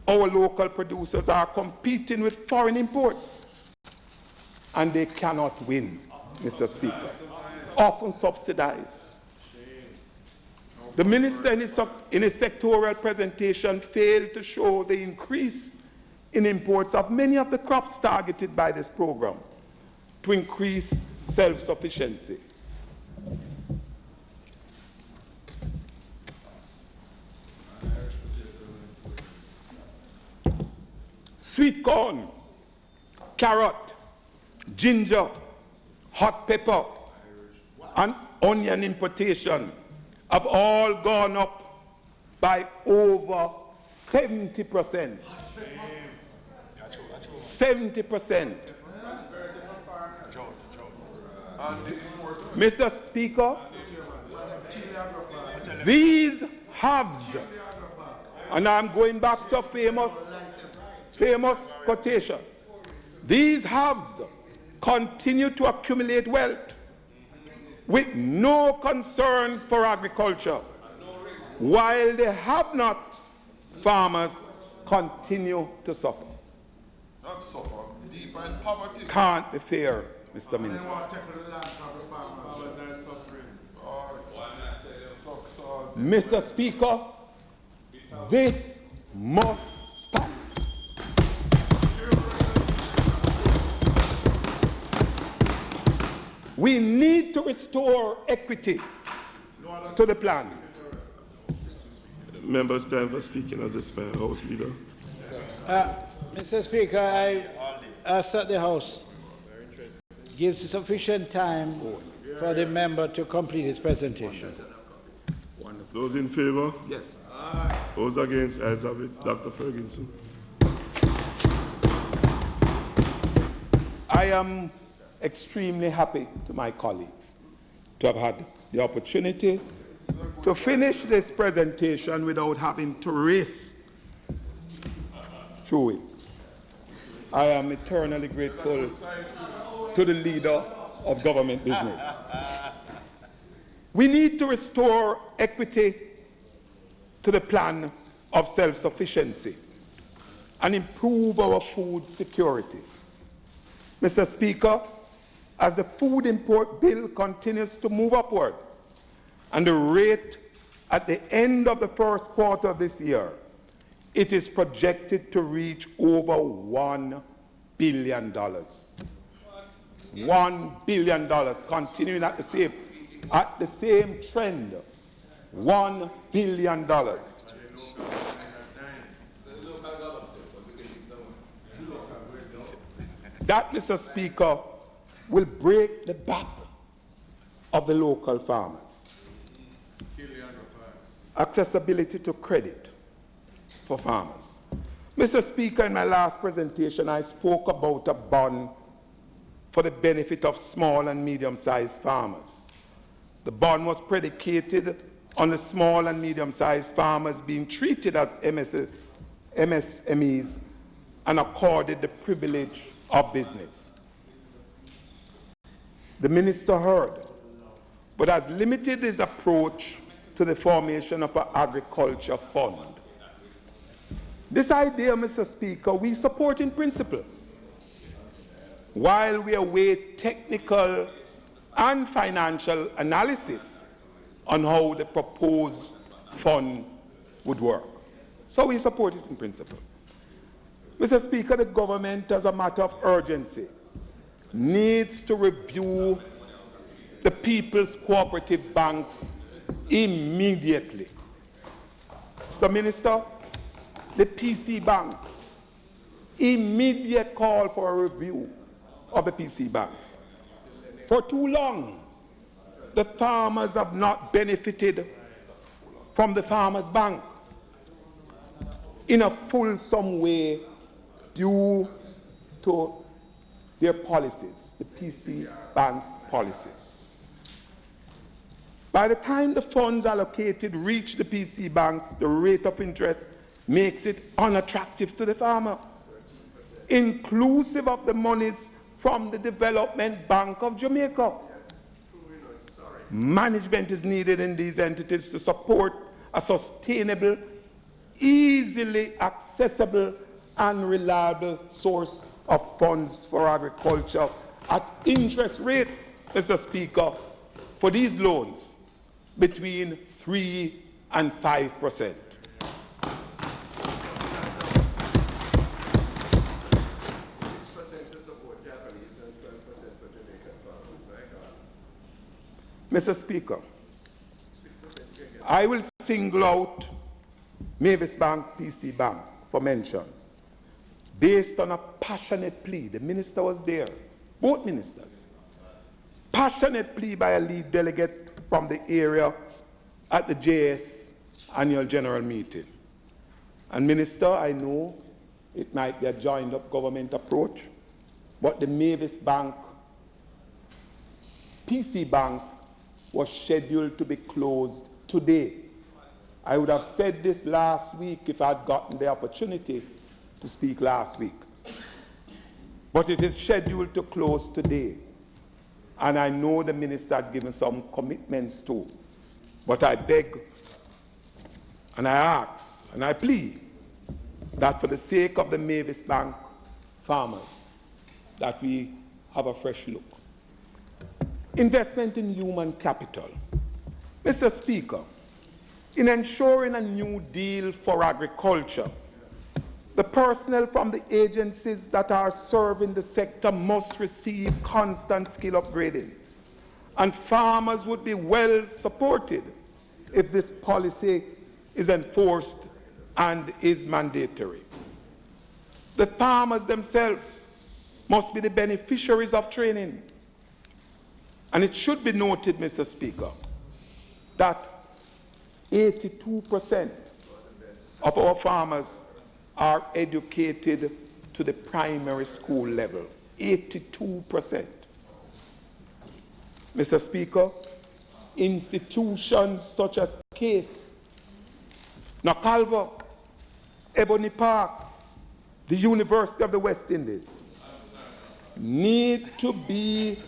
Our local producers are competing with foreign imports, and they cannot win, Mr. Speaker, often subsidized. The minister in his sectoral presentation failed to show the increase in imports of many of the crops targeted by this program to increase self-sufficiency. Sweet corn, carrot, ginger, hot pepper, and onion importation have all gone up by over 70%. 70%. Mr. Speaker, these halves, and I'm going back to a famous quotation, these halves continue to accumulate wealth with no concern for agriculture, while the have-nots farmers continue to suffer. Not suffer, deeper in poverty. Can't be fair, Mr. Minister. Mr. Speaker, this must stop. We need to restore equity to the plan. Members, time for speaking as a spare House Leader. Mr. Speaker, I ask that the House gives sufficient time for the member to complete his presentation. Those in favor? Yes. Those against? Ayes have it. Dr. Ferguson. I am extremely happy to my colleagues to have had the opportunity to finish this presentation without having to race through it. I am eternally grateful to the leader of government business. We need to restore equity to the plan of self-sufficiency and improve our food security. Mr. Speaker, as the food import bill continues to move upward and the rate at the end of the first quarter of this year, it is projected to reach over $1 billion. $1 billion, continuing at the same trend. $1 billion. That, Mr. Speaker, will break the back of the local farmers. Accessibility to credit for farmers. Mr. Speaker, in my last presentation, I spoke about a bond for the benefit of small and medium-sized farmers. The bond was predicated on the small and medium-sized farmers being treated as MSMEs and accorded the privilege of business. The minister heard, but has limited his approach to the formation of an agriculture fund. This idea, Mr. Speaker, we support in principle, while we await technical and financial analysis on how the proposed fund would work. So we support it in principle. Mr. Speaker, the government, as a matter of urgency, needs to review the People's Cooperative Banks immediately. Mr. Minister, the PC banks, immediate call for a review of the PC banks. For too long, the farmers have not benefited from the Farmers' Bank in a fulsome way due to their policies, the PC bank policies. By the time the funds allocated reach the PC banks, the rate of interest makes it unattractive to the farmer, inclusive of the monies from the Development Bank of Jamaica. Management is needed in these entities to support a sustainable, easily accessible and reliable source of funds for agriculture at interest rate, Mr. Speaker, for these loans between 3 and 5%. Mr. Speaker, I will single out Mavis Bank, PC Bank, for mention, based on a passionate plea. The minister was there, both ministers. Passionate plea by a lead delegate from the area at the JS annual general meeting. And Minister, I know it might be a joined up government approach, but the Mavis Bank, PC Bank, was scheduled to be closed today. I would have said this last week if I had gotten the opportunity to speak last week. But it is scheduled to close today. And I know the minister had given some commitments too. But I beg and I ask and I plead that for the sake of the Mavis Bank farmers, that we have a fresh look. Investment in human capital. Mr. Speaker, in ensuring a new deal for agriculture, the personnel from the agencies that are serving the sector must receive constant skill upgrading, and farmers would be well supported if this policy is enforced and is mandatory. The farmers themselves must be the beneficiaries of training. And it should be noted, Mr. Speaker, that 82% of our farmers are educated to the primary school level. 82%. Mr. Speaker, institutions such as Case, Nakalva, Ebony Park, the University of the West Indies need to be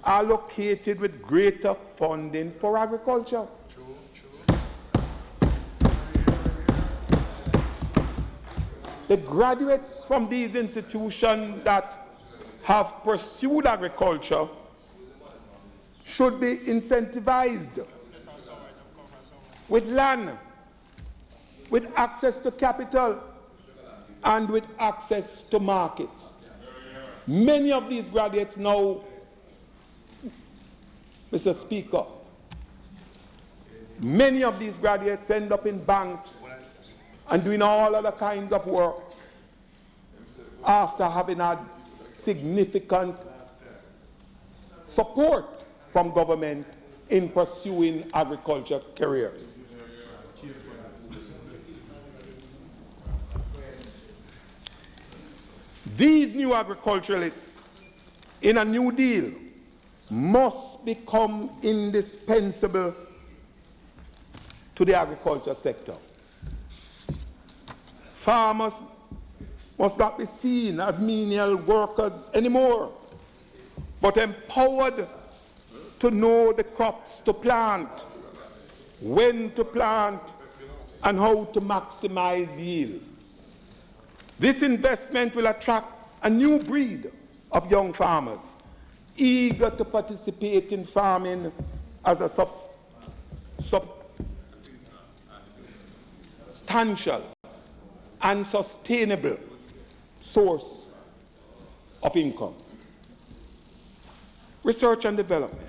allocated with greater funding for agriculture. The graduates from these institutions that have pursued agriculture should be incentivized with land, with access to capital, and with access to markets. Many of these graduates now, Mr. Speaker, many of these graduates end up in banks and doing all other kinds of work after having had significant support from government in pursuing agriculture careers. These new agriculturalists in a new deal must become indispensable to the agriculture sector. Farmers must not be seen as menial workers anymore, but empowered to know the crops to plant, when to plant, and how to maximize yield. This investment will attract a new breed of young farmers eager to participate in farming as a substantial and sustainable source of income. Research and development.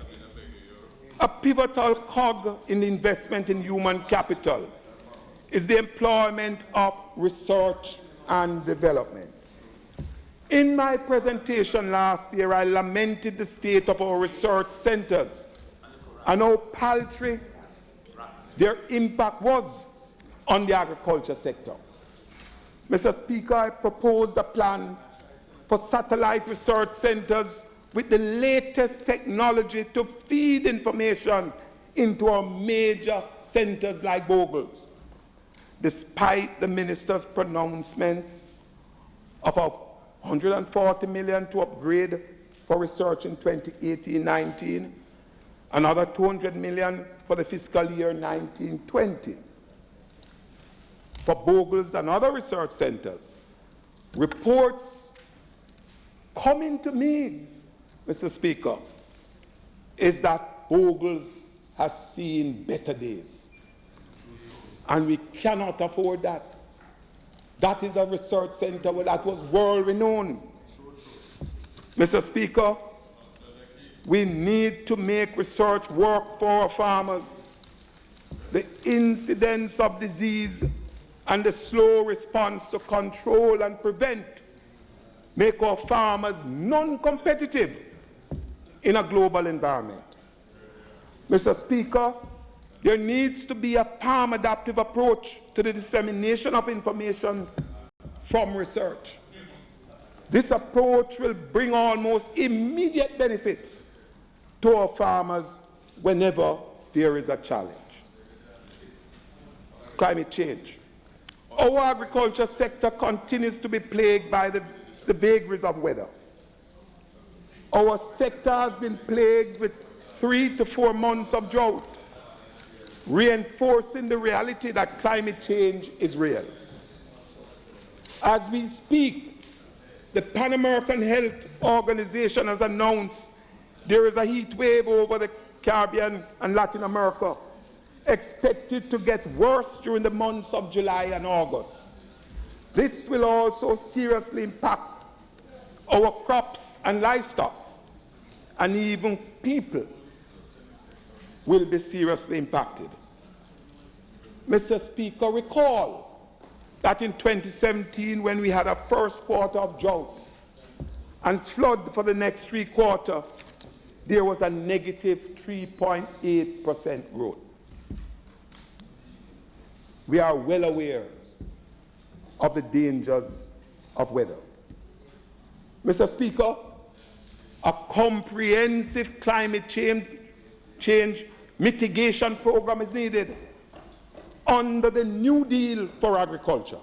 A pivotal cog in the investment in human capital is the employment of research and development. In my presentation last year, I lamented the state of our research centers and how paltry their impact was on the agriculture sector. Mr. Speaker, I proposed a plan for satellite research centers with the latest technology to feed information into our major centers like Bogles. Despite the minister's pronouncements of a 140 million to upgrade for research in 2018-19, another 200 million for the fiscal year 1920. For Bogles and other research centers, reports coming to me, Mr. Speaker, is that Bogles has seen better days. And we cannot afford that. That is a research center that was world renowned. Mr. Speaker, we need to make research work for our farmers. The incidence of disease and the slow response to control and prevent make our farmers non-competitive in a global environment. Mr. Speaker, there needs to be a farm-adaptive approach to the dissemination of information from research. This approach will bring almost immediate benefits to our farmers whenever there is a challenge. Climate change. Our agriculture sector continues to be plagued by the vagaries of weather. Our sector has been plagued with 3 to 4 months of drought, reinforcing the reality that climate change is real. As we speak, the Pan American Health Organization has announced there is a heat wave over the Caribbean and Latin America, expected to get worse during the months of July and August. This will also seriously impact our crops and livestock, and even people will be seriously impacted. Mr. Speaker, recall that in 2017, when we had a first quarter of drought and flood for the next 3 quarters, there was a negative 3.8% growth. We are well aware of the dangers of weather. Mr. Speaker, a comprehensive climate change mitigation program is needed under the New Deal for agriculture.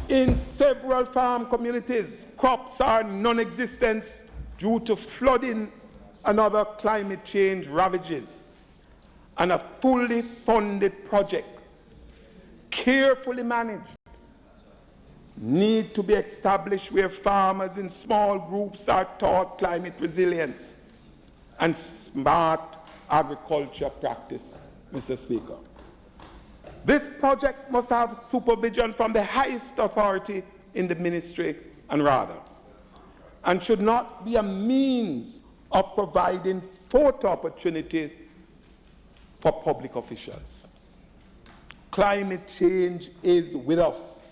In several farm communities, crops are non-existent due to flooding and other climate change ravages, and a fully funded project, carefully managed, need to be established where farmers in small groups are taught climate resilience and smart agriculture practice, Mr. Speaker. This project must have supervision from the highest authority in the ministry and should not be a means of providing photo opportunities for public officials. Climate change is with us.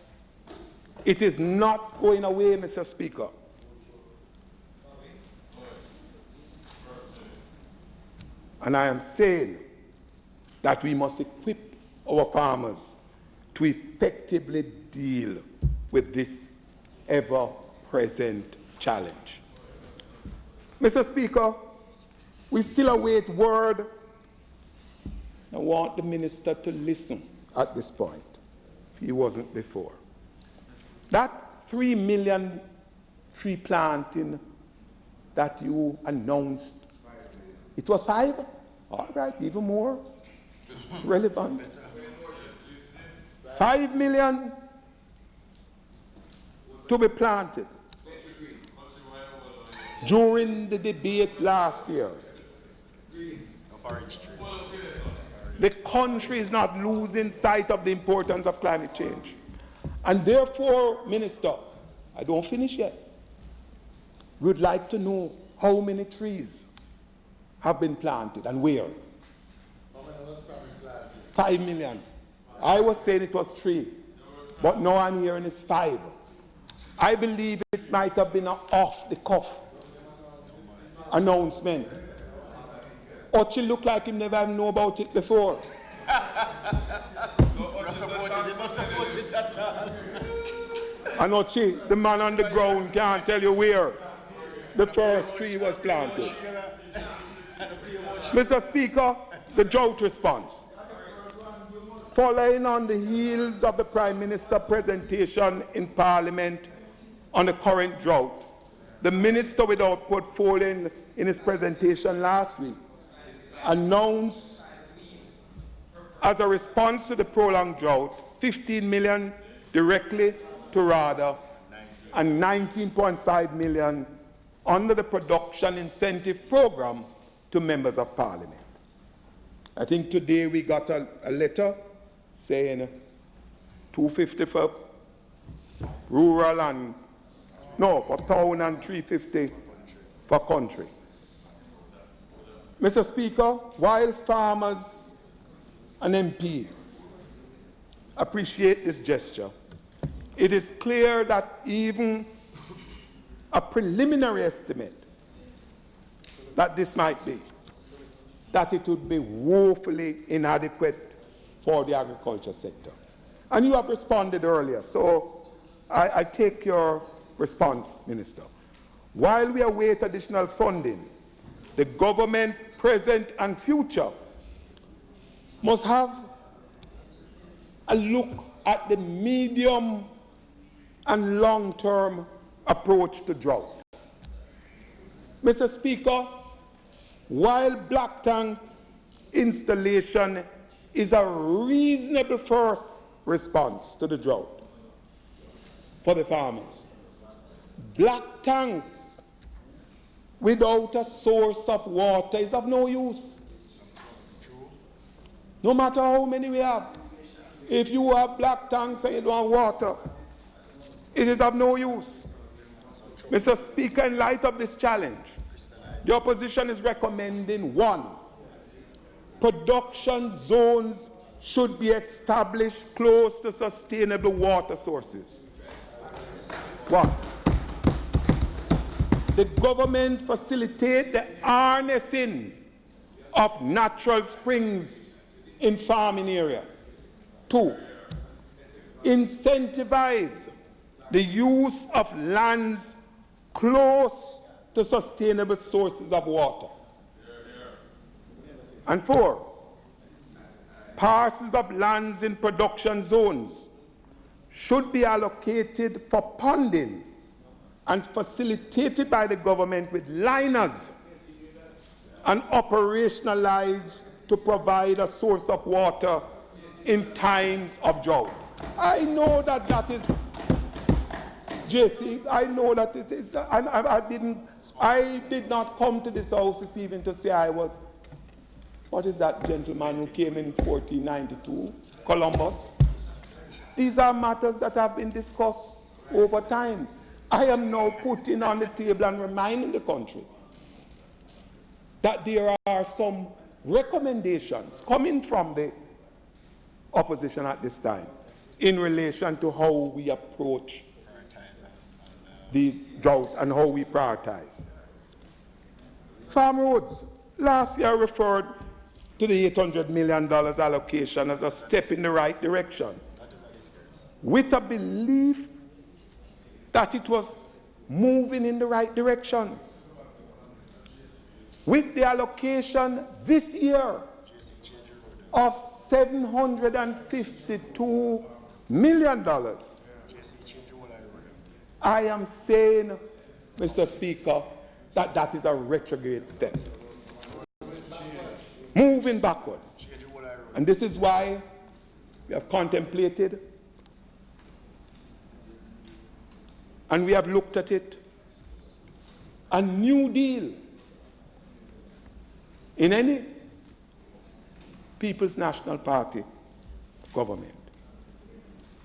It is not going away, Mr. Speaker. And I am saying that we must equip our farmers to effectively deal with this ever-present challenge. Mr. Speaker, we still await word. I want the minister to listen at this point, if he wasn't before. That 3 million tree planting that you announced, it was 5? All right, even more relevant. 5 million to be planted during the debate last year. The country is not losing sight of the importance of climate change. And therefore, Minister, I don't finish yet. We would like to know how many trees have been planted and where. 5 million. I was saying it was 3, but now I'm hearing it's 5. I believe it might have been an off-the-cuff announcement. Ochi looked like he never even knew about it before. And Ochi, the man on the ground, can't tell you where the first tree was planted. Mr. Speaker, the drought response. Following on the heels of the Prime Minister's presentation in Parliament on the current drought, the minister without portfolio in his presentation last week announced as a response to the prolonged drought, 15 million directly to RADA and 19.5 million under the production incentive program to members of parliament. I think today we got a letter saying 250 for rural and, no, for town and 350 for country. Mr. Speaker, while farmers and MP appreciate this gesture, it is clear that even a preliminary estimate that this might be, that it would be woefully inadequate for the agriculture sector. And you have responded earlier, so I take your response, Minister. While we await additional funding, the government, present and future, must have a look at the medium and long-term approach to drought. Mr. Speaker, while black tanks installation is a reasonable first response to the drought for the farmers, black tanks without a source of water is of no use. No matter how many we have, if you have black tanks and you don't have water, it is of no use. Mr. Speaker, in light of this challenge, the opposition is recommending: 1, production zones should be established close to sustainable water sources. 1, the government facilitate the harnessing of natural springs in farming area. 2, incentivize the use of lands close to sustainable sources of water. And 4, parcels of lands in production zones should be allocated for ponding and facilitated by the government with liners and operationalized to provide a source of water in times of drought. I know that that is, JC, I know that it is, and I did not come to this house this evening to say I was, what is that gentleman who came in 1492, Columbus? These are matters that have been discussed over time. I am now putting on the table and reminding the country that there are some recommendations coming from the opposition at this time in relation to how we approach these drought and how we prioritize. Farm roads. Last year I referred to the $800 million allocation as a step in the right direction, with a belief that it was moving in the right direction. With the allocation this year of $752 million, I am saying, Mr. Speaker, that that is a retrograde step. Moving backward. And this is why we have contemplated and we have looked at it. A new deal in any People's National Party government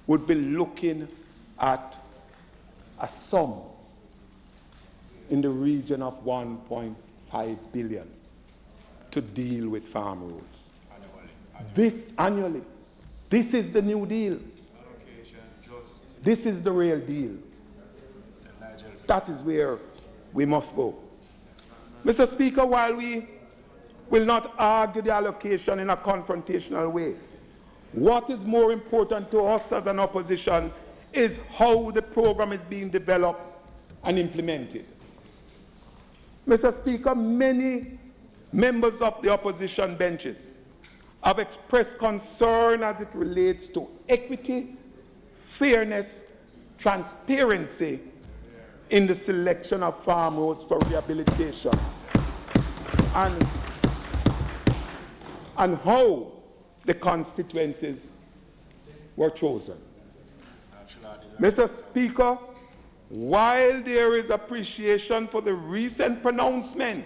would be looking at a sum in the region of $1.5 billion to deal with farm roads. This annually. This is the new deal. This is the real deal. That is where we must go. Mr. Speaker, while we will not argue the allocation in a confrontational way, what is more important to us as an opposition is how the program is being developed and implemented. Mr. Speaker, many members of the opposition benches have expressed concern as it relates to equity, fairness, transparency in the selection of farmers for rehabilitation, and how the constituencies were chosen. Mr. Speaker, while there is appreciation for the recent pronouncement